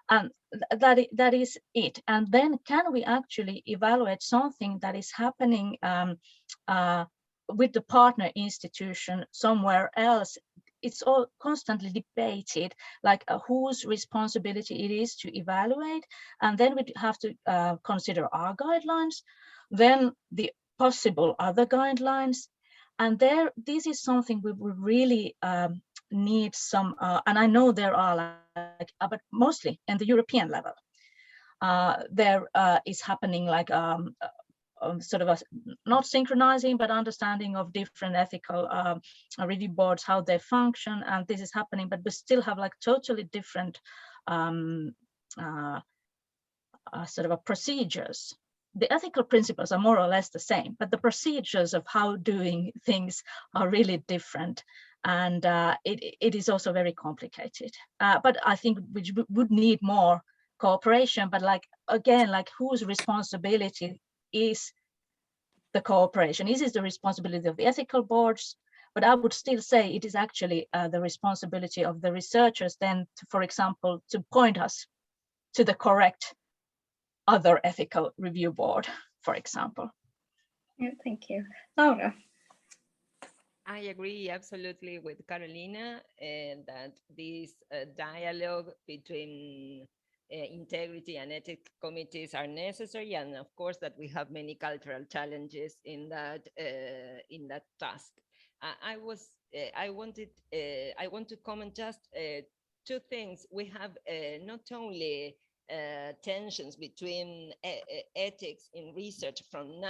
[SPEAKER 6] And that is it. And then can we actually evaluate something that is happening with the partner institution somewhere else? It's all constantly debated, like whose responsibility it is to evaluate. And then we have to consider our guidelines, then the possible other guidelines. And this is something we would really need some, and I know there are but mostly in the European level, there is happening like sort of a not synchronizing, but understanding of different ethical review boards, how they function, and this is happening, but we still have like totally different sort of procedures. The ethical principles are more or less the same, but the procedures of how doing things are really different. And it is also very complicated. But I think we would need more cooperation, but like, again, like whose responsibility is the cooperation? Is it the responsibility of the ethical boards? But I would still say it is actually the responsibility of the researchers then, to, for example, to point us to the correct other ethical review board, for example.
[SPEAKER 3] Yeah, thank you. Laura.
[SPEAKER 4] I agree absolutely with Carolina, and that this dialogue between integrity and ethics committees are necessary, and of course that we have many cultural challenges in that task. I want to comment just two things. We have not only tensions between ethics in research from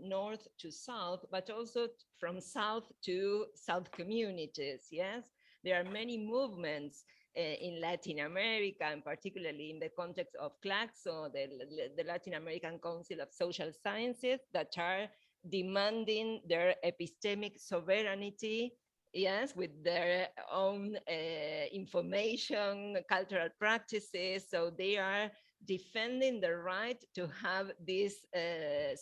[SPEAKER 4] north to south, but also from south to south communities. Yes, there are many movements in Latin America, and particularly in the context of CLACSO, the Latin American Council of Social Sciences, that are demanding their epistemic sovereignty, yes, with their own information, cultural practices. So they are defending the right to have this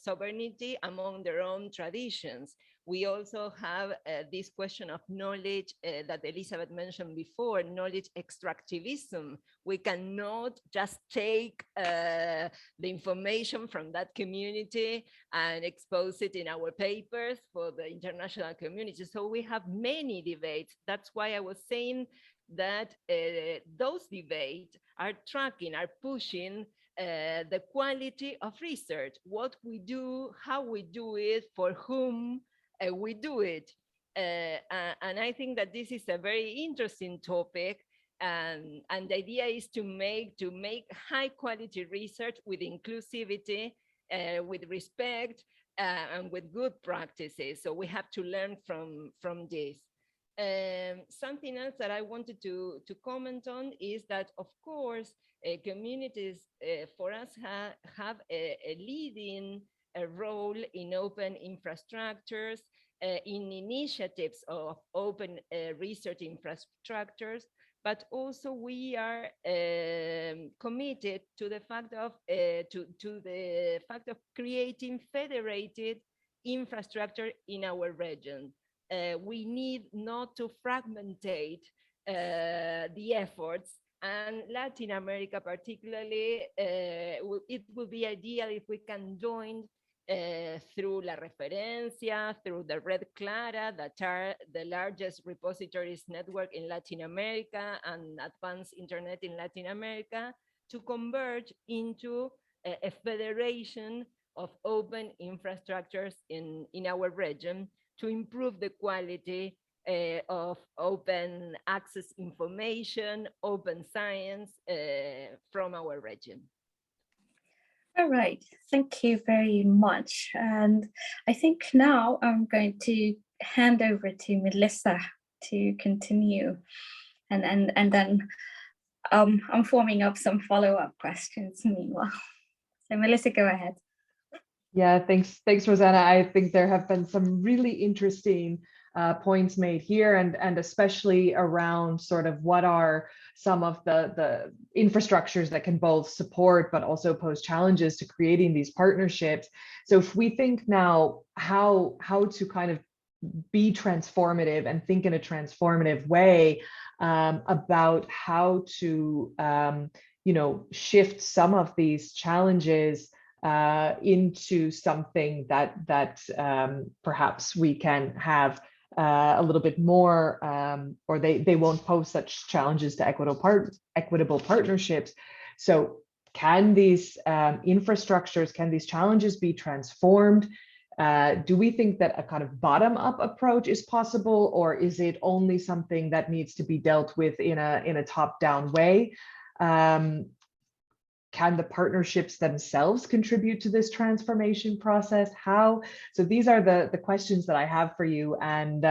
[SPEAKER 4] sovereignty among their own traditions. We also have this question of knowledge that Elizabeth mentioned before, knowledge extractivism. We cannot just take the information from that community and expose it in our papers for the international community. So we have many debates. That's why I was saying that those debates are tracking, are pushing the quality of research, what we do, how we do it, for whom we do it. And I think that this is a very interesting topic. And the idea is to make high quality research with inclusivity, with respect, and with good practices. So we have to learn from this. Something else that I wanted to comment on is that, of course, communities for us have a leading role in open infrastructures, in initiatives of open research infrastructures, but also we are committed to the fact of creating federated infrastructure in our region. We need not to fragmentate the efforts, and Latin America particularly, it would be ideal if we can join through La Referencia, through the Red Clara, that are the largest repositories network in Latin America and advanced internet in Latin America, to converge into a federation of open infrastructures in our region, to improve the quality of open access information, open science from our region.
[SPEAKER 3] All right, thank you very much. And I think now I'm going to hand over to Melissa to continue. And then I'm forming up some follow-up questions meanwhile. So Melissa, go ahead.
[SPEAKER 2] Yeah, thanks, Roseanna. I think there have been some really interesting points made here, and especially around sort of what are some of the infrastructures that can both support but also pose challenges to creating these partnerships. So if we think now how to kind of be transformative and think in a transformative way about how to shift some of these challenges into something that perhaps we can have a little bit more, or they won't pose such challenges to equitable partnerships. So can these infrastructures, can these challenges be transformed? Do we think that a kind of bottom-up approach is possible, or is it only something that needs to be dealt with in a top-down way? Can the partnerships themselves contribute to this transformation process? How? So these are the questions that I have for you, and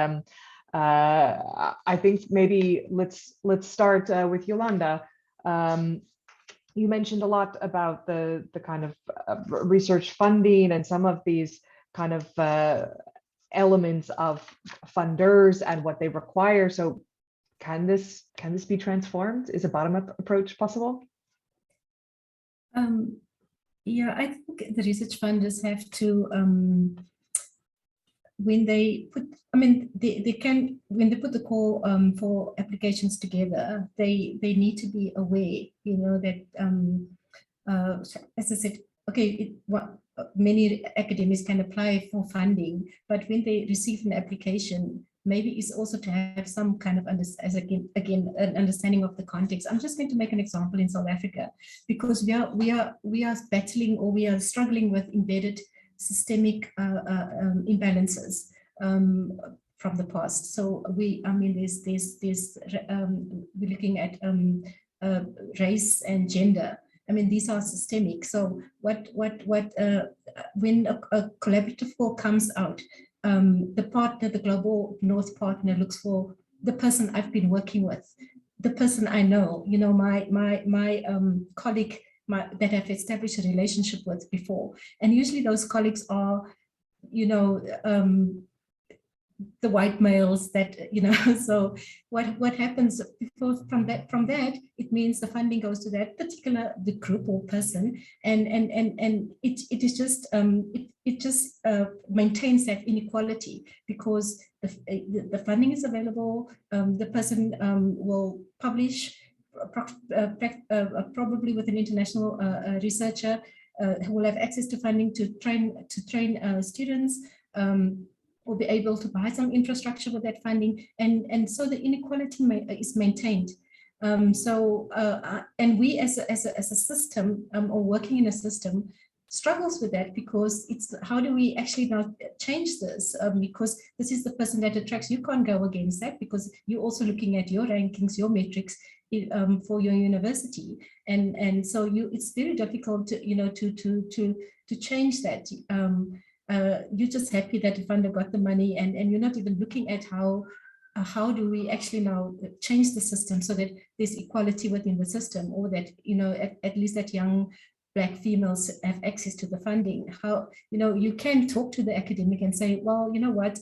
[SPEAKER 2] I think maybe let's start with Yolanda. You mentioned a lot about the kind of research funding and some of these kind of elements of funders and what they require. So can this be transformed? Is a bottom-up approach possible?
[SPEAKER 5] Yeah, I think the research funders have to, when they put, they can, when they put the call for applications together, they need to be aware, that, as I said, okay, many academics can apply for funding, but when they receive an application, maybe it's also to have some kind of again an understanding of the context. I'm just going to make an example in South Africa, because we are battling, or we are struggling with embedded systemic imbalances from the past. So we're looking at race and gender. These are systemic. So when a collaborative call comes out, the partner, the global North partner, looks for the person I've been working with, the person I know, my colleague that I've established a relationship with before. And usually those colleagues are, the white males that, so what happens from that, it means the funding goes to that particular group or person, and it is just it just maintains that inequality, because the funding is available, the person will publish probably with an international researcher who will have access to funding to train students, will be able to buy some infrastructure with that funding, and so the inequality is maintained. And we as a system, or working in a system, struggles with that, because it's how do we actually now change this, because this is the person that attracts. You can't go against that, because you're also looking at your rankings, your metrics for your university, and so it's very difficult to change that. You're just happy that the funder got the money, and you're not even looking at how do we actually now change the system so that there's equality within the system, or that at least that young Black females have access to the funding. How you can talk to the academic and say, well, you know what,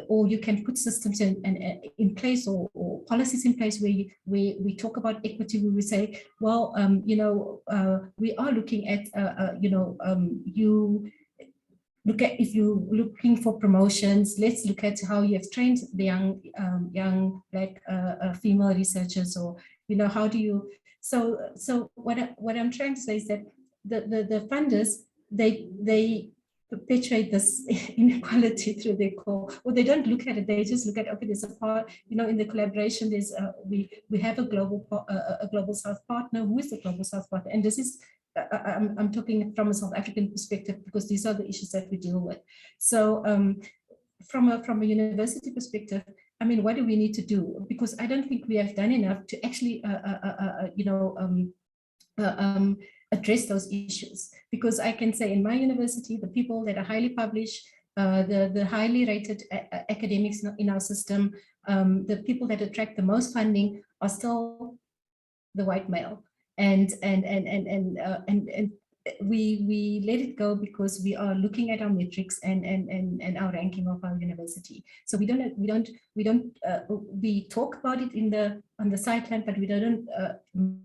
[SPEAKER 5] or you can put systems in place, or policies in place where we talk about equity, where we say, well, we are looking at look at, if you're looking for promotions, let's look at how you have trained the young Black female researchers, or how do you. So what I'm trying to say is that the funders, they perpetuate this inequality through their call, or they don't look at it. They just look at, okay, there's a part, in the collaboration, there's we have a global South partner. Who is the global South partner? And this is. I'm talking from a South African perspective, because these are the issues that we deal with. So from a university perspective, what do we need to do? Because I don't think we have done enough to actually address those issues. Because I can say in my university, the people that are highly published, the highly rated academics in our system, the people that attract the most funding are still the white male, and we let it go because we are looking at our metrics and our ranking of our university. So we talk about it on the sideline, but we don't.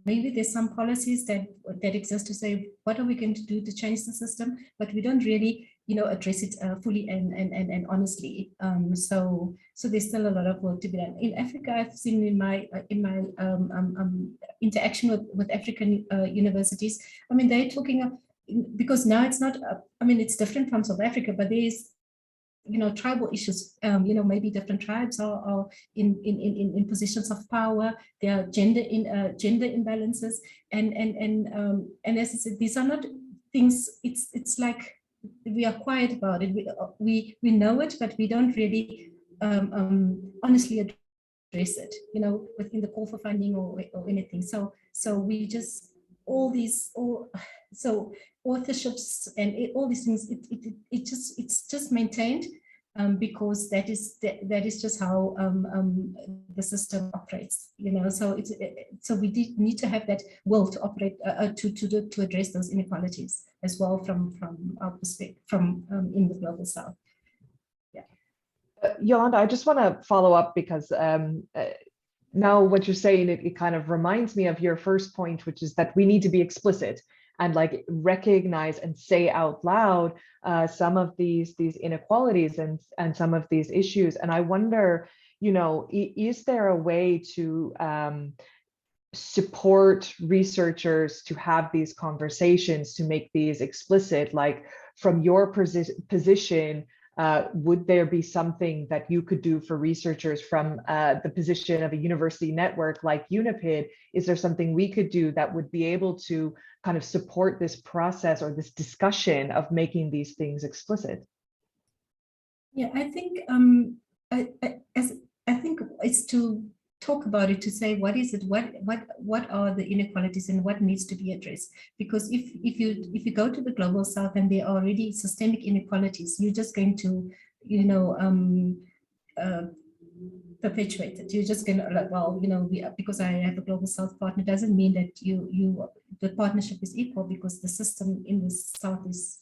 [SPEAKER 5] Maybe there's some policies that exist to say what are we going to do to change the system, but we don't really address it fully and honestly. So there's still a lot of work to be done. In Africa, I've seen in my interaction with African universities, I mean, they're talking because now it's not, I mean, it's different from South Africa, but there's, tribal issues, maybe different tribes are in positions of power. There are gender imbalances, and as I said, these are not things. It's like we are quiet about it. We know it, but we don't really honestly address it, within the call for funding or anything. So we just so authorships and all these things. It's just maintained because that is just how the system operates. So we need to have that will to operate to address those inequalities as well from our perspective, from in the global south. Yeah.
[SPEAKER 2] Yolanda, I just want to follow up because now what you're saying, it kind of reminds me of your first point, which is that we need to be explicit and like recognize and say out loud some of these inequalities and some of these issues. And I wonder, is there a way to support researchers to have these conversations, to make these explicit? Like from your position, would there be something that you could do for researchers from the position of a university network like UniPID? Is there something we could do that would be able to kind of support this process or this discussion of making these things explicit?
[SPEAKER 5] Yeah, I think I think it's to talk about it, to say what is it, what are the inequalities and what needs to be addressed. Because if you go to the global south and there are already systemic inequalities, you're just going to perpetuate it. You're just going to, like, well, because I have a global south partner doesn't mean that the partnership is equal, because the system in the south is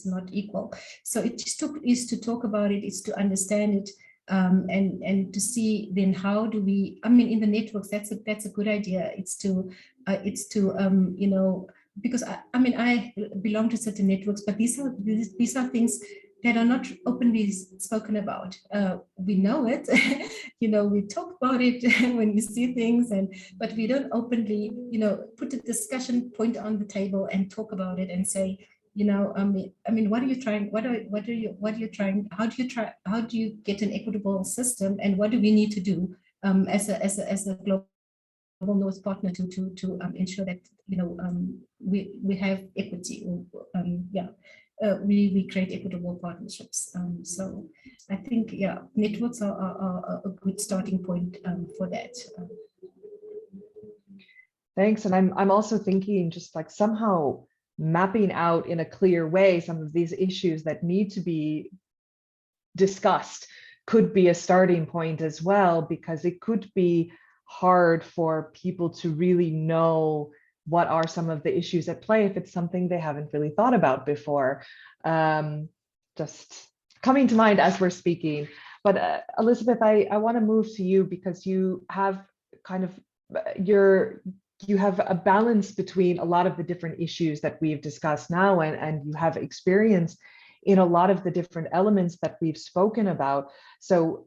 [SPEAKER 5] not equal. So it just is to talk about it, is to understand it. And to see then how do we, I mean, in the networks, that's a good idea. It's to because I belong to certain networks, but these are things that are not openly spoken about. We know it, we talk about it when we see things, but we don't openly, put a discussion point on the table and talk about it and say, what are you trying? What are you trying? How do you get an equitable system? And what do we need to do as a global North partner to ensure that we have equity? We create equitable partnerships. So I think networks are a good starting point for that.
[SPEAKER 2] Thanks, and I'm also thinking just like somehow mapping out in a clear way some of these issues that need to be discussed could be a starting point as well, because it could be hard for people to really know what are some of the issues at play if it's something they haven't really thought about before. Just coming to mind as we're speaking. But Elizabeth, I want to move to you, because you have kind of you have a balance between a lot of the different issues that we've discussed now, and you have experience in a lot of the different elements that we've spoken about. So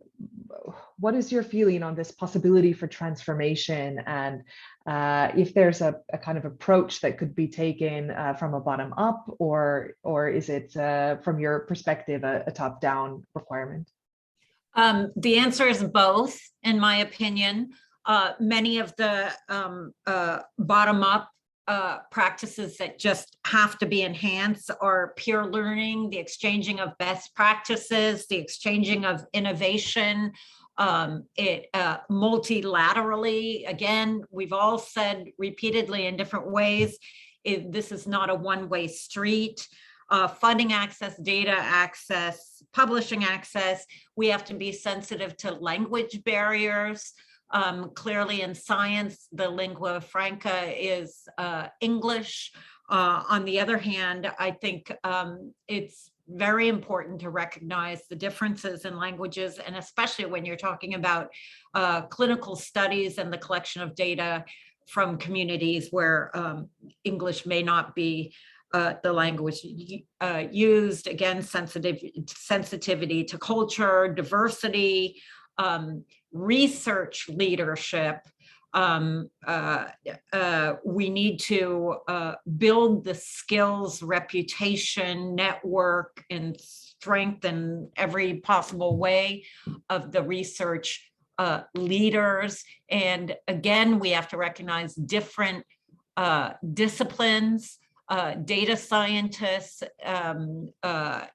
[SPEAKER 2] what is your feeling on this possibility for transformation, and if there's a kind of approach that could be taken from a bottom up, or is it from your perspective a top-down requirement?
[SPEAKER 7] The answer is both, in my opinion. Many of the bottom-up practices that just have to be enhanced are peer learning, the exchanging of best practices, the exchanging of innovation, multilaterally. Again, we've all said repeatedly in different ways, this is not a one-way street. funding access, data access, publishing access. We have to be sensitive to language barriers. Clearly in science, the lingua franca is English. On the other hand, I think it's very important to recognize the differences in languages, and especially when you're talking about clinical studies and the collection of data from communities where English may not be the language used. Again, sensitivity to culture, diversity, research leadership. We need to build the skills, reputation, network, and strength in every possible way of the research leaders. And again, we have to recognize different disciplines, data scientists,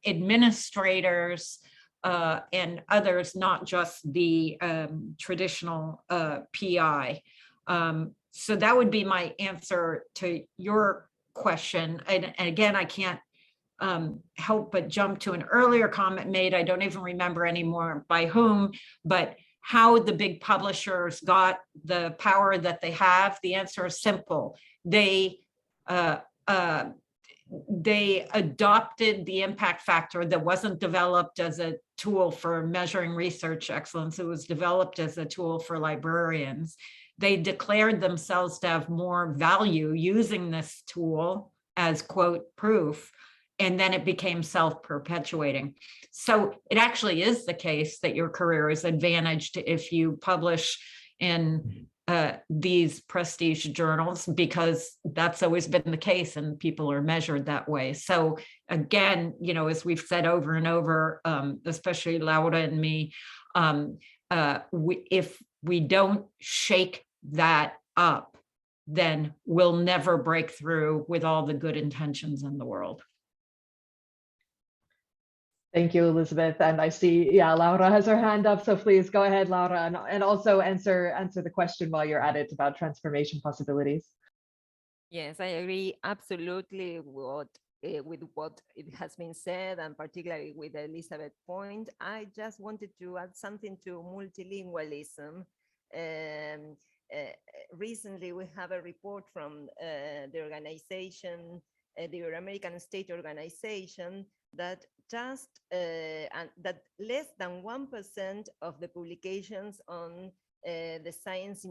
[SPEAKER 7] administrators, and others, not just the traditional PI. So that would be my answer to your question. And again, I can't help but jump to an earlier comment made, I don't even remember anymore by whom, but how the big publishers got the power that they have. The answer is simple. They adopted the impact factor that wasn't developed as a tool for measuring research excellence. It was developed as a tool for librarians. They declared themselves to have more value using this tool as, quote, proof, and then it became self-perpetuating. So it actually is the case that your career is advantaged if you publish in these prestige journals, because that's always been the case and people are measured that way. So again, you know, as we've said over and over, especially Laura and me, if we don't shake that up, then we'll never break through with all the good intentions in the world.
[SPEAKER 2] Thank you, Elizabeth. And I see, yeah, Laura has her hand up. So please go ahead, Laura, and also answer the question while you're at it about transformation possibilities.
[SPEAKER 4] Yes, I agree absolutely with what it has been said, and particularly with Elizabeth's point. I just wanted to add something to multilingualism. Recently, we have a report from the organization, the Euro-American State Organization, that that less than 1% of the publications on the Science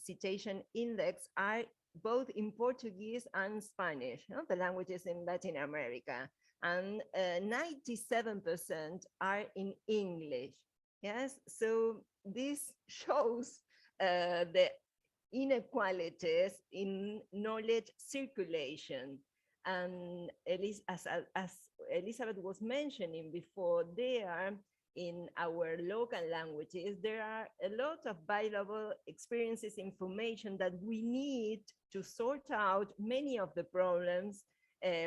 [SPEAKER 4] Citation Index are both in Portuguese and Spanish, the languages in Latin America, and 97% are in English. Yes, so this shows the inequalities in knowledge circulation. And as Elizabeth was mentioning before, there in our local languages, there are a lot of valuable experiences, information that we need to sort out many of the problems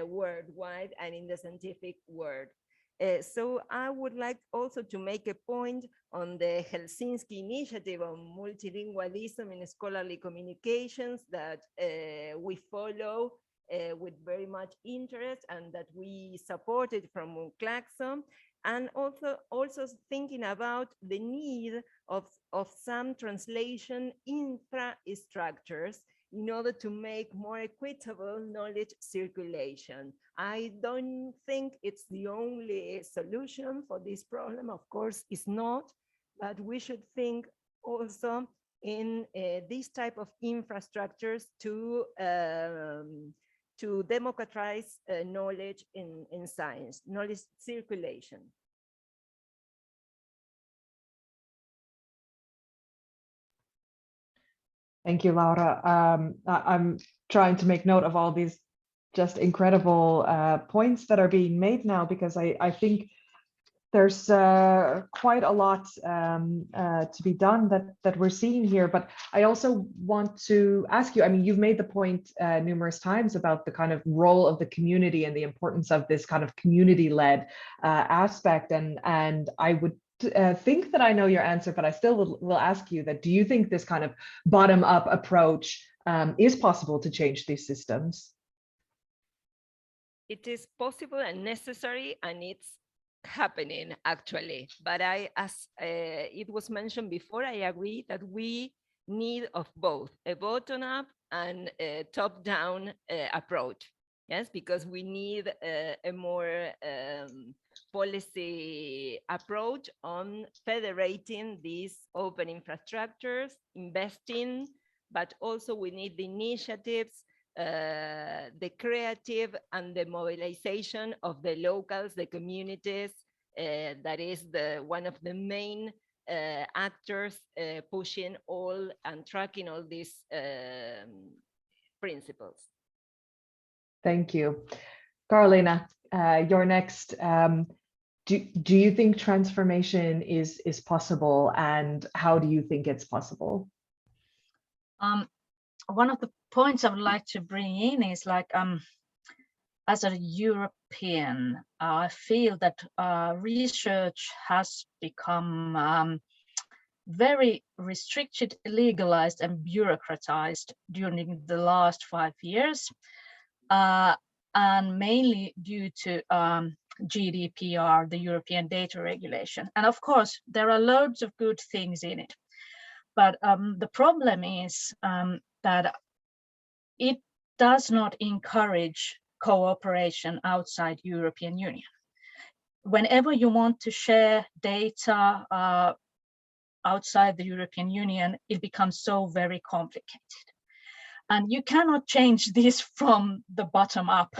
[SPEAKER 4] worldwide and in the scientific world. So I would like also to make a point on the Helsinki initiative on multilingualism in scholarly communications that we follow with very much interest, and that we supported from Claxon, and also thinking about the need of some translation infrastructures in order to make more equitable knowledge circulation. I don't think it's the only solution for this problem, of course it's not, but we should think also in this type of infrastructures to democratize knowledge in science, knowledge circulation.
[SPEAKER 2] Thank you, Laura. I'm trying to make note of all these just incredible points that are being made now, because I think there's quite a lot to be done that we're seeing here. But I also want to ask you, I mean, you've made the point numerous times about the kind of role of the community and the importance of this kind of community-led aspect. And I would think that I know your answer, but I still will ask you that, do you think this kind of bottom-up approach is possible to change these systems?
[SPEAKER 4] it is possible and necessary, and it's happening actually. But as it was mentioned before, I agree that we need of both a bottom-up and a top-down approach. Yes, because we need a more policy approach on federating these open infrastructures, investing, but also we need the initiatives, the creative and the mobilization of the locals, the communities, that is one of the main actors pushing all and tracking all these principles.
[SPEAKER 2] Thank you. Karolina, you're next. Do you think transformation is possible, and how do you think it's possible?
[SPEAKER 6] One of the points I would like to bring in is like, as a European, I feel that research has become very restricted, legalized, and bureaucratized during the last 5 years, and mainly due to GDPR, the European Data Regulation. And of course, there are loads of good things in it. But the problem is that it does not encourage cooperation outside European Union. Whenever you want to share data outside the European Union, it becomes so very complicated. And you cannot change this from the bottom up.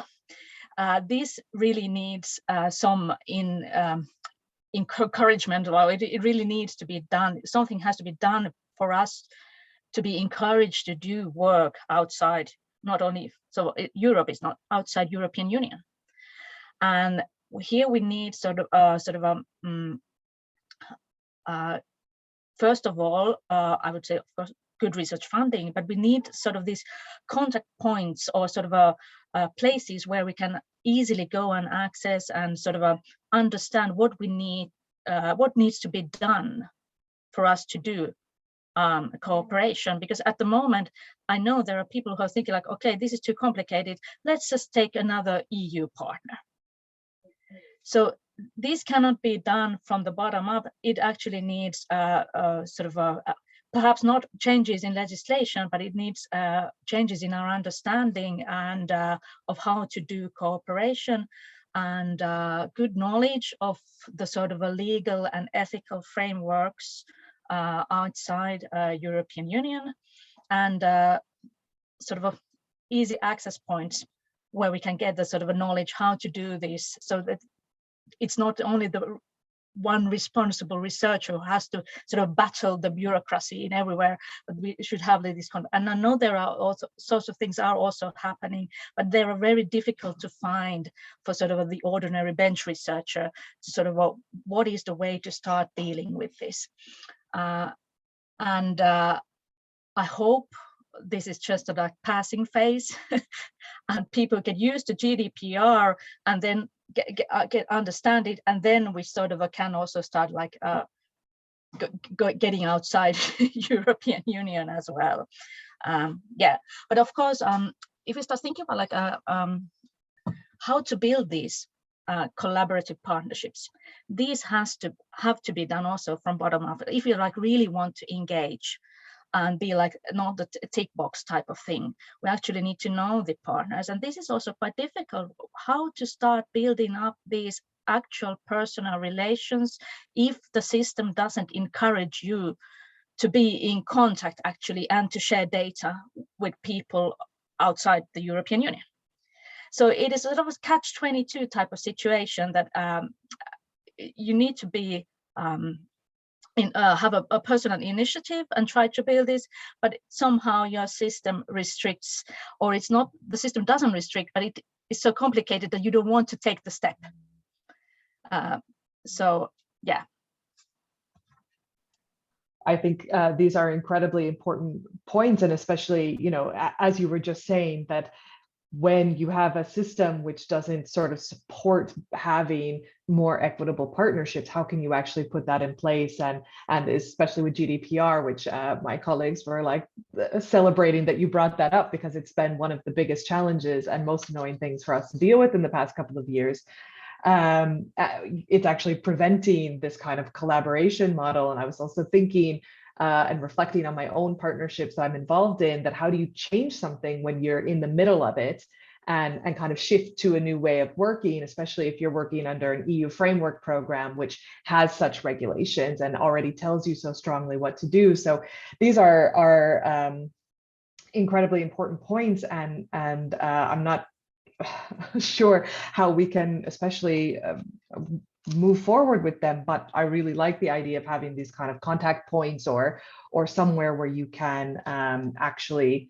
[SPEAKER 6] This really needs some encouragement. Well, it really needs to be done. Something has to be done for us to be encouraged to do work outside, not only, so Europe is not outside European Union. And here we need first of all, I would say, of course, good research funding, but we need sort of these contact points or sort of places where we can easily go and access and sort of understand what we need, what needs to be done for us to do cooperation. Because at the moment, I know there are people who are thinking like, okay, this is too complicated. Let's just take another EU partner. So this cannot be done from the bottom up. It actually needs perhaps not changes in legislation, but it needs changes in our understanding and of how to do cooperation, and good knowledge of the sort of a legal and ethical frameworks outside European Union, and sort of easy access points where we can get the sort of a knowledge how to do this, so that it's not only the one responsible researcher who has to sort of battle the bureaucracy in everywhere, but we should have this kind of, and I know there are also sorts of things are also happening, but they are very difficult to find for sort of the ordinary bench researcher to sort of what is the way to start dealing with this. And I hope this is just a like passing phase and people get used to GDPR and then get understand it, and then we sort of can also start like getting outside European Union as well. Yeah, but of course, if we start thinking about like how to build these collaborative partnerships, these have to be done also from bottom up. If you like really want to engage and be like not the tick box type of thing, we actually need to know the partners. And this is also quite difficult, how to start building up these actual personal relations if the system doesn't encourage you to be in contact actually and to share data with people outside the European Union. So it is sort of a catch-22 type of situation that you need to be have a personal initiative and try to build this, but somehow your system restricts, or it's not, the system doesn't restrict, but it is so complicated that you don't want to take the step. So yeah.
[SPEAKER 2] I think these are incredibly important points, and especially, you know, as you were just saying, that when you have a system which doesn't sort of support having more equitable partnerships, how can you actually put that in place? And especially with GDPR, which my colleagues were like celebrating that you brought that up, because it's been one of the biggest challenges and most annoying things for us to deal with in the past couple of years. It's actually preventing this kind of collaboration model. And I was also thinking and reflecting on my own partnerships that I'm involved in, that how do you change something when you're in the middle of it and kind of shift to a new way of working, especially if you're working under an EU framework program, which has such regulations and already tells you so strongly what to do. So these are incredibly important points, and I'm not sure how we can especially move forward with them, but I really like the idea of having these kind of contact points or somewhere where you can actually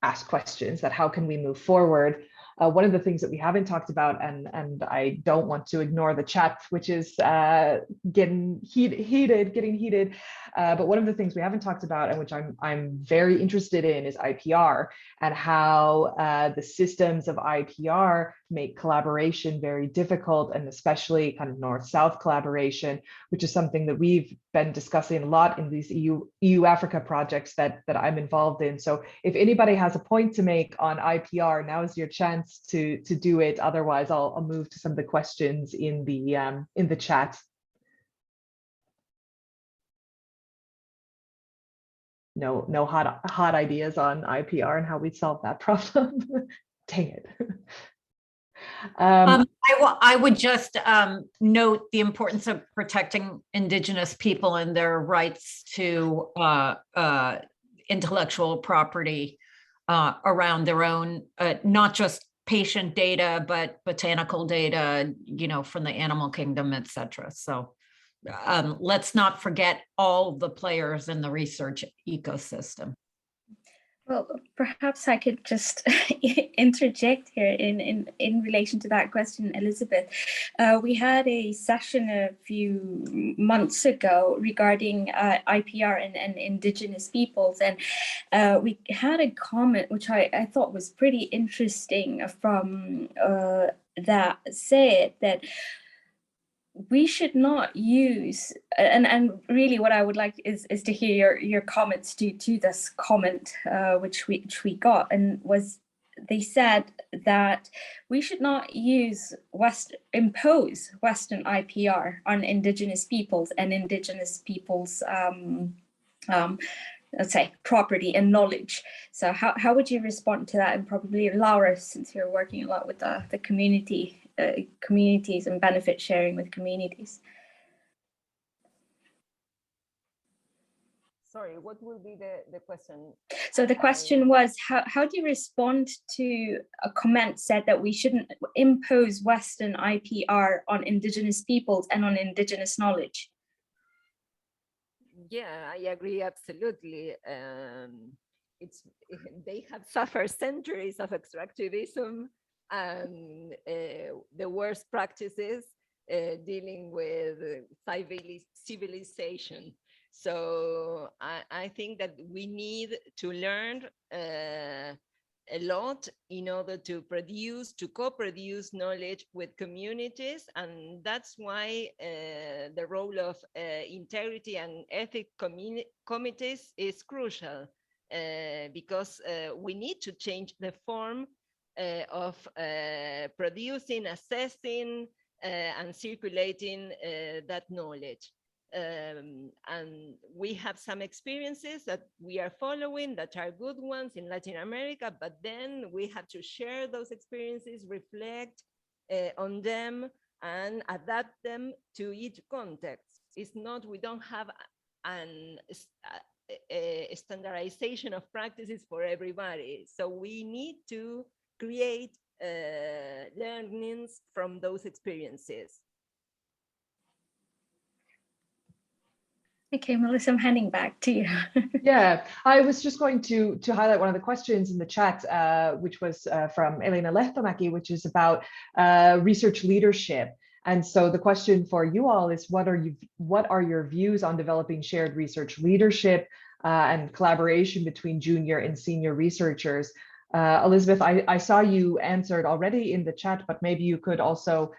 [SPEAKER 2] ask questions, that how can we move forward. One of the things that we haven't talked about, and I don't want to ignore the chat, which is getting heated, but one of the things we haven't talked about, and which I'm very interested in, is IPR, and how the systems of IPR make collaboration very difficult, and especially kind of north-south collaboration, which is something that we've been discussing a lot in these EU Africa projects that I'm involved in. So if anybody has a point to make on IPR, now is your chance to do it. Otherwise, I'll move to some of the questions in the chat. No hot ideas on IPR and how we solve that problem. Dang it.
[SPEAKER 7] I would just note the importance of protecting Indigenous people and their rights to intellectual property around their own, not just patient data, but botanical data, from the animal kingdom, etc. So let's not forget all the players in the research ecosystem.
[SPEAKER 3] Well, perhaps I could just interject here in relation to that question, Elizabeth. We had a session a few months ago regarding IPR and Indigenous peoples, and we had a comment which I thought was pretty interesting from that said that we should not use, and really what I would like is to hear your comments to this comment which we got, and was they said that we should not impose Western IPR on Indigenous peoples and Indigenous peoples let's say property and knowledge. So how would you respond to that? And probably Laura, since you're working a lot with the communities and benefit sharing with communities.
[SPEAKER 4] Sorry, what will be the question?
[SPEAKER 3] So the question was, how do you respond to a comment said that we shouldn't impose Western IPR on Indigenous peoples and on Indigenous knowledge?
[SPEAKER 4] Yeah, I agree absolutely. They have suffered centuries of extractivism and the worst practices dealing with civilization. So I think that we need to learn a lot in order to co-produce knowledge with communities, and that's why the role of integrity and ethics committees is crucial, because we need to change the form of producing, assessing, and circulating that knowledge. And we have some experiences that we are following that are good ones in Latin America, but then we have to share those experiences, reflect on them, and adapt them to each context. It's not, we don't have a standardization of practices for everybody. So we need to create learnings from those experiences.
[SPEAKER 3] Okay, Melissa, I'm handing back to you.
[SPEAKER 2] Yeah, I was just going to highlight one of the questions in the chat, which was from Elena Lehtomäki, which is about research leadership. And so the question for you all is, what are your views on developing shared research leadership and collaboration between junior and senior researchers? Elizabeth, I saw you answered already in the chat, but maybe you could also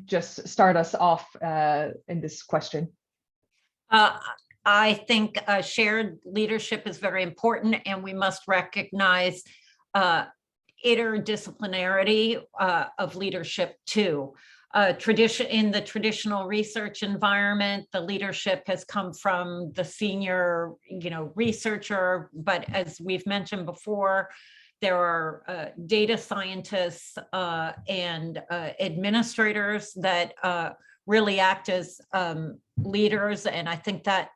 [SPEAKER 2] just start us off in this question.
[SPEAKER 7] I think shared leadership is very important, and we must recognize interdisciplinarity of leadership too. In the traditional research environment, the leadership has come from the senior, researcher, but as we've mentioned before, there are data scientists and administrators that really act as leaders, and I think that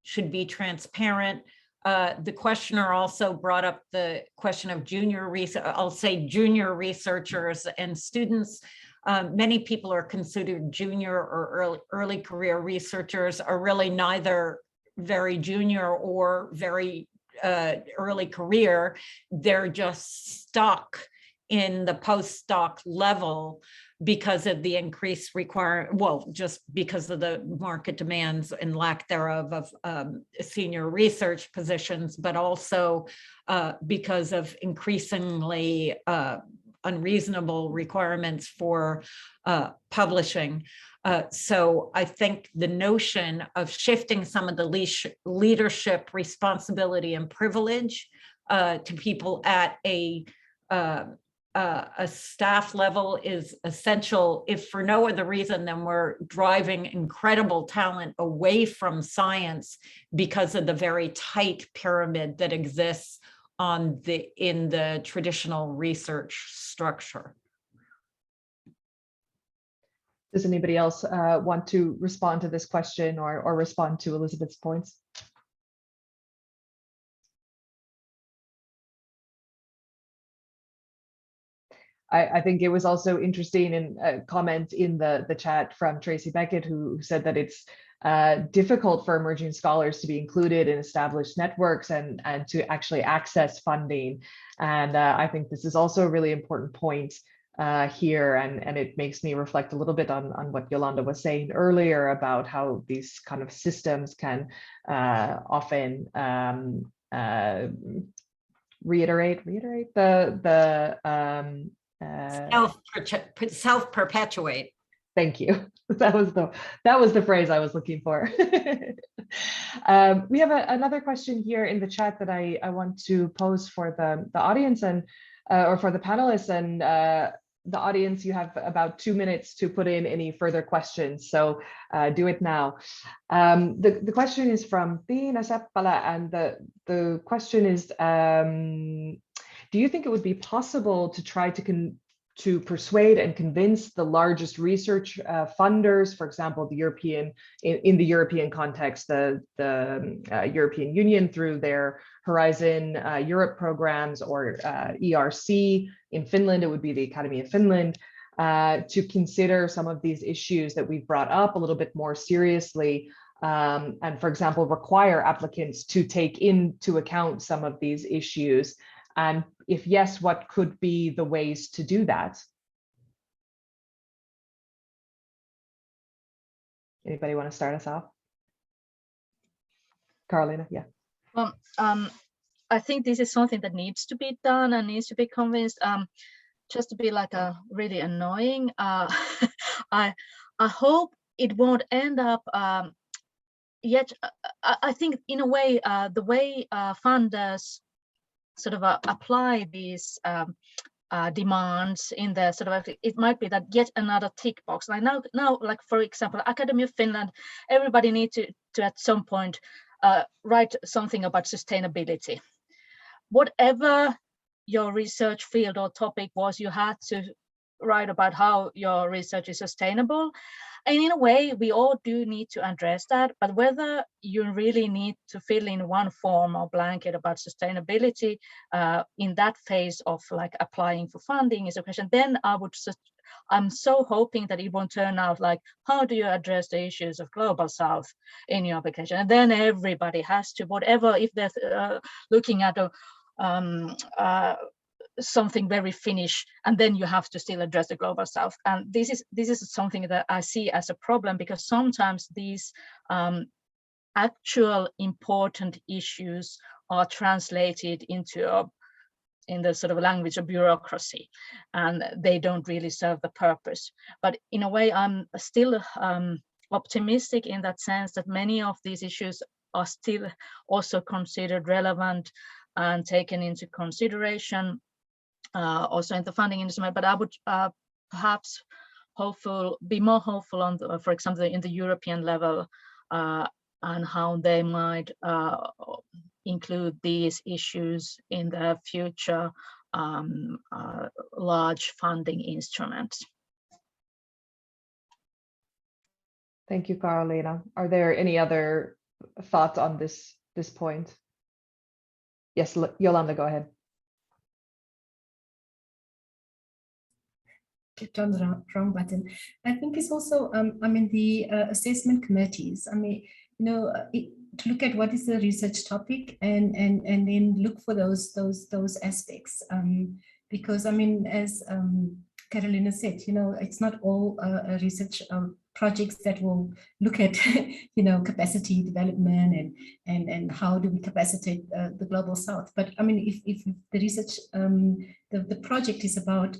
[SPEAKER 7] should be transparent. The questioner also brought up the question of junior researchers and students. Many people are considered junior or early career researchers are really neither very junior or very early career. They're just stuck in the postdoc level because of the increased just because of the market demands and lack thereof of senior research positions, but also because of increasingly unreaderable requirements for publishing. So I think the notion of shifting some of the leadership responsibility and privilege to people at a staff level is essential, if for no other reason than we're driving incredible talent away from science because of the very tight pyramid that exists in the traditional research structure.
[SPEAKER 2] Does anybody else want to respond to this question or respond to Elizabeth's points? I think it was also interesting in a comment in the chat from Tracy Beckett, who said that it's difficult for emerging scholars to be included in established networks and to actually access funding. And I think this is also a really important point here, and it makes me reflect a little bit on what Yolanda was saying earlier about how these kind of systems can often reiterate the
[SPEAKER 7] self-perpetuate.
[SPEAKER 2] Thank you. That was the phrase I was looking for. We have another question here in the chat that I want to pose for the audience and or for the panelists, and the audience, you have about 2 minutes to put in any further questions, so do it now. The question is from Tiina Seppälä, and the question is, do you think it would be possible to try to persuade and convince the largest research funders, for example, in the European context, the European Union through their Horizon Europe programs, or ERC in Finland, it would be the Academy of Finland, to consider some of these issues that we've brought up a little bit more seriously, and for example, require applicants to take into account some of these issues? And if yes, what could be the ways to do that? Anybody want to start us off? Carolina, yeah.
[SPEAKER 6] Well, I think this is something that needs to be done and needs to be convinced. Just to be like a really annoying, I hope it won't end up yet. I think in a way, the way funders sort of apply these demands in the sort of, it might be that yet another tick box. Like now, like for example, Academy of Finland, everybody needs to at some point write something about sustainability. Whatever your research field or topic was, you had to write about how your research is sustainable. And in a way, we all do need to address that, but whether you really need to fill in one form or blanket about sustainability in that phase of like applying for funding is a question. Then I'm so hoping that it won't turn out like, how do you address the issues of Global South in your application? And then everybody has to, whatever, if they're looking at something very Finnish, and then you have to still address the Global South. And this is something that I see as a problem, because sometimes these actual important issues are translated into a in the sort of language of bureaucracy, and they don't really serve the purpose. But in a way, I'm still optimistic in that sense that many of these issues are still also considered relevant and taken into consideration also in the funding instrument. But I would perhaps be more hopeful on, for example, in the European level, and how they might include these issues in the future large funding instruments.
[SPEAKER 2] Thank you, Carolina. Are there any other thoughts on this point? Yes, Yolanda, go ahead.
[SPEAKER 5] Clicked on the wrong button. I think it's also, I mean, the assessment committees. I mean, you know, to look at what is the research topic and then look for those aspects. Because I mean, as Carolina said, you know, it's not all research projects that will look at, you know, capacity development and how do we capacitate the global south. But I mean, if the research, the project is about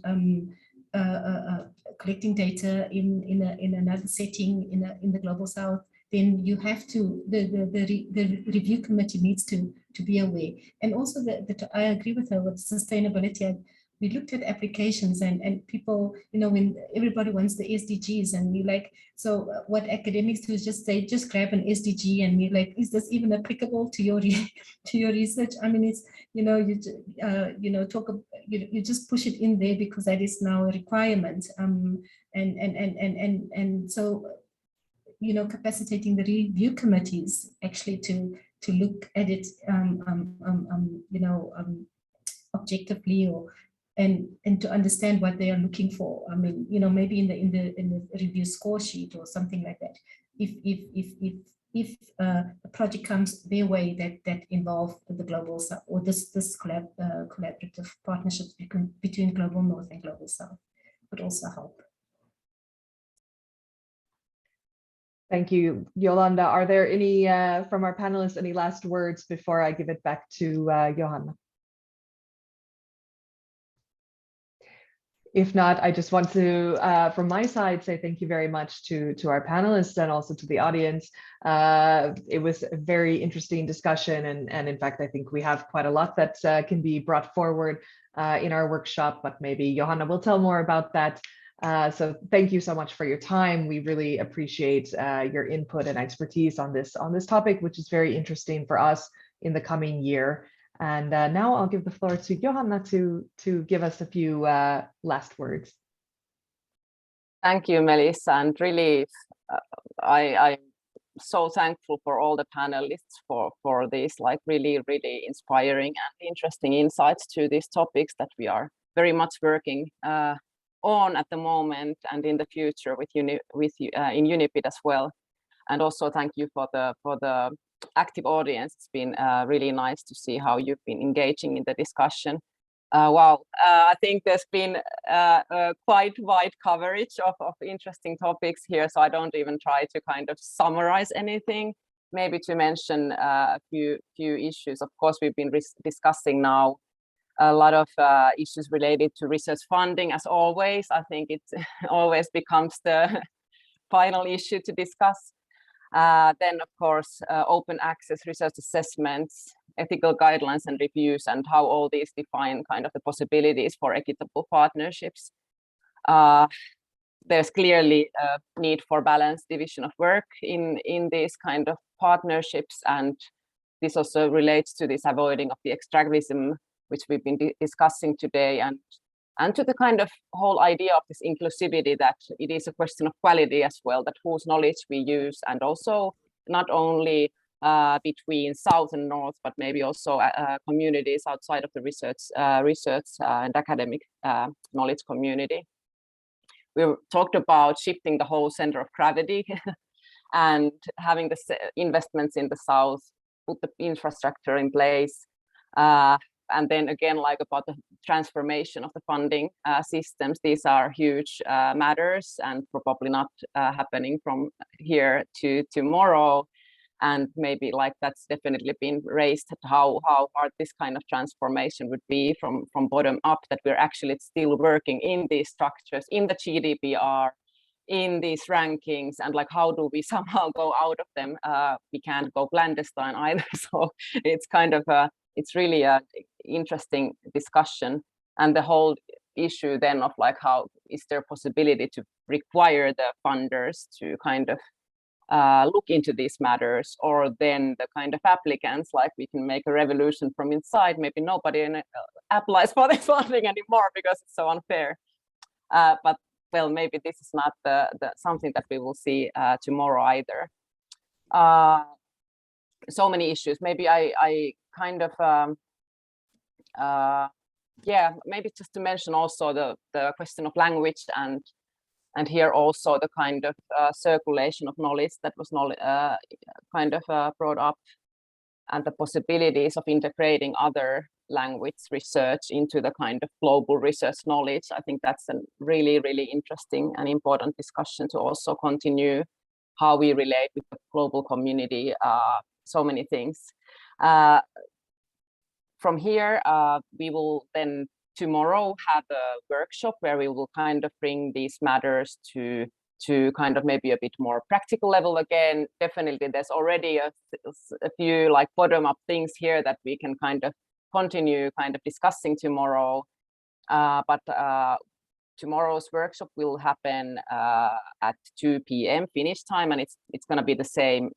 [SPEAKER 5] collecting data in another setting in the global south, then you have to, the review committee needs to be aware. And also that I agree with her with sustainability. We looked at applications and people, you know, when everybody wants the SDGs and we like, so what academics do is just grab an SDG and you're like, is this even applicable to your research? I mean, it's, you know, you know, you just push it in there because that is now a requirement. And so, you know, capacitating the review committees actually to look at it, you know, objectively and to understand what they are looking for. I mean, you know, maybe in the review score sheet or something like that. If a project comes their way that involve the global south or this collaborative partnerships between global north and global south would also help.
[SPEAKER 2] Thank you, Yolanda. Are there any from our panelists, any last words before I give it back to Johanna? If not, I just want to, from my side, say thank you very much to our panelists and also to the audience. It was a very interesting discussion, and in fact, I think we have quite a lot that can be brought forward in our workshop, but maybe Johanna will tell more about that. So thank you so much for your time. We really appreciate your input and expertise on this topic, which is very interesting for us in the coming year. And now I'll give the floor to Johanna to give us a few last words.
[SPEAKER 1] Thank you, Melissa. And really, I'm so thankful for all the panelists for these like really inspiring and interesting insights to these topics that we are very much working on at the moment and in the future with in UniPID as well. And also thank you for the active audience. It's been really nice to see how you've been engaging in the discussion. Wow, I think there's been quite wide coverage of interesting topics here, so I don't even try to kind of summarize anything. Maybe to mention a few issues. Of course, we've been discussing now a lot of issues related to research funding. As always, I think it always becomes the final issue to discuss. Then, of course, open access research assessments, ethical guidelines and reviews, and how all these define kind of the possibilities for equitable partnerships. There's clearly a need for balanced division of work in these kind of partnerships, and this also relates to this avoiding of the extractivism, which we've been discussing today, and to the kind of whole idea of this inclusivity, that it is a question of quality as well, that whose knowledge we use, and also not only between South and North, but maybe also communities outside of the research and academic knowledge community. We talked about shifting the whole center of gravity and having the investments in the South, put the infrastructure in place, and then again, like about the transformation of the funding systems. These are huge matters and probably not happening from here to tomorrow. And maybe like that's definitely been raised, how hard this kind of transformation would be from bottom up, that we're actually still working in these structures, in the GDPR, in these rankings, and like how do we somehow go out of them? We can't go clandestine either. So it's kind of it's really a interesting discussion, and the whole issue then of like how is there possibility to require the funders to kind of look into these matters, or then the kind of applicants, like we can make a revolution from inside. Maybe nobody applies for this funding anymore because it's so unfair. But well, maybe this is not the something that we will see tomorrow either. So many issues. Maybe I kind of yeah, maybe just to mention also the question of language, and here also the kind of circulation of knowledge that was kind of brought up, and the possibilities of integrating other language research into the kind of global research knowledge. I think that's a really, really interesting and important discussion to also continue, how we relate with the global community, so many things. From here, we will then tomorrow have a workshop where we will kind of bring these matters to kind of maybe a bit more practical level again. Definitely there's already a few like bottom-up things here that we can kind of continue kind of discussing tomorrow. But tomorrow's workshop will happen at 2 p.m. Finnish time, and it's going to be the same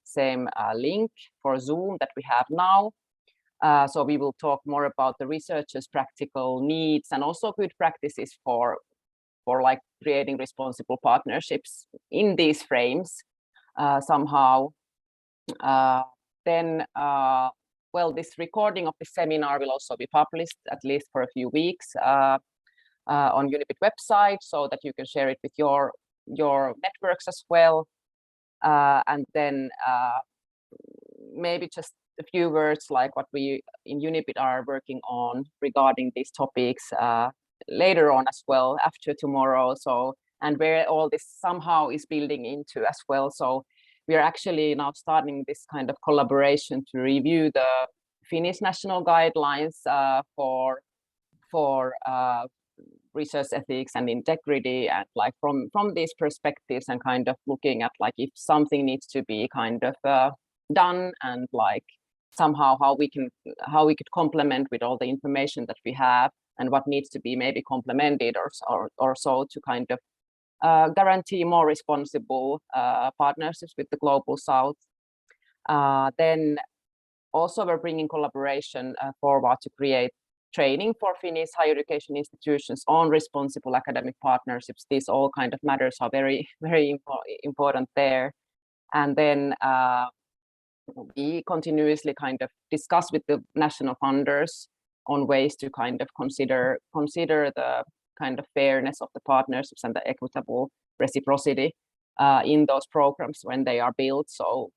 [SPEAKER 1] link for Zoom that we have now. So we will talk more about the researchers' practical needs and also good practices for like creating responsible partnerships in these frames somehow. Then, well, this recording of the seminar will also be published at least for a few weeks on UniPID website, so that you can share it with your networks as well. And then maybe just a few words like what we in UniPID are working on regarding these topics later on as well, after tomorrow. So, and where all this somehow is building into as well. So we are actually now starting this kind of collaboration to review the Finnish national guidelines for research ethics and integrity, and like from these perspectives, and kind of looking at like if something needs to be kind of done, and like somehow how we could complement with all the information that we have, and what needs to be maybe complemented or so to kind of guarantee more responsible partnerships with the global south. Then also we're bringing collaboration forward to create training for Finnish higher education institutions on responsible academic partnerships. These all kind of matters are very, very important there. And then we continuously kind of discuss with the national funders on ways to kind of consider the kind of fairness of the partnerships and the equitable reciprocity in those programs when they are built. So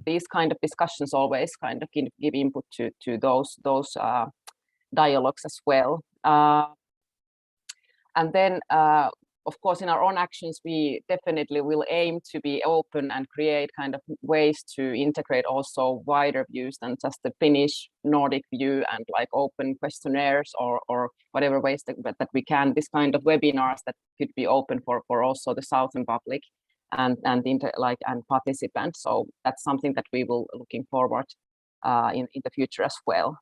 [SPEAKER 1] these kind of discussions always kind of give input to those dialogues as well. And then of course, in our own actions, we definitely will aim to be open and create kind of ways to integrate also wider views than just the Finnish Nordic view, and like open questionnaires or whatever ways that we can. This kind of webinars that could be open for also the Southern public and participants. So that's something that we will looking forward in the future as well.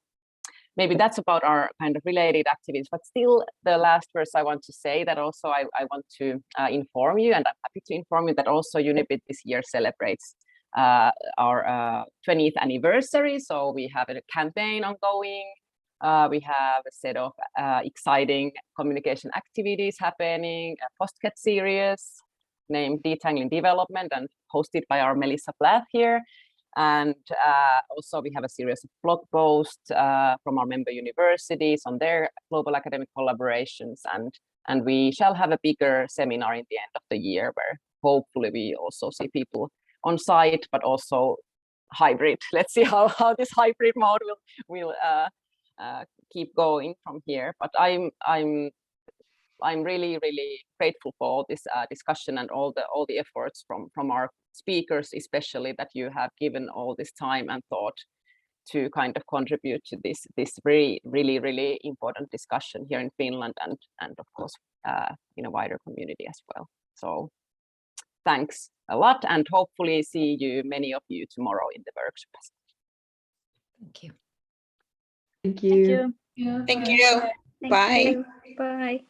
[SPEAKER 1] Maybe that's about our kind of related activities, but still the last verse I want to say that also I want to inform you, and I'm happy to inform you that also UniPID this year celebrates our 20th anniversary. So we have a campaign ongoing. We have a set of exciting communication activities happening, a postcat series named Detangling Development and hosted by our Melissa Plath here. And also we have a series of blog posts from our member universities on their global academic collaborations, and we shall have a bigger seminar in the end of the year where hopefully we also see people on site, but also hybrid. Let's see how this hybrid mode will keep going from here. But I'm I'm really, really grateful for all this discussion and all the efforts from our speakers, especially that you have given all this time and thought to kind of contribute to this really important discussion here in Finland and of course in a wider community as well. So thanks a lot, and hopefully see you, many of you, tomorrow in the workshop.
[SPEAKER 7] Thank you.
[SPEAKER 2] Thank you.
[SPEAKER 6] Thank you.
[SPEAKER 8] Thank you.
[SPEAKER 3] Thank
[SPEAKER 8] Bye.
[SPEAKER 3] you. Bye.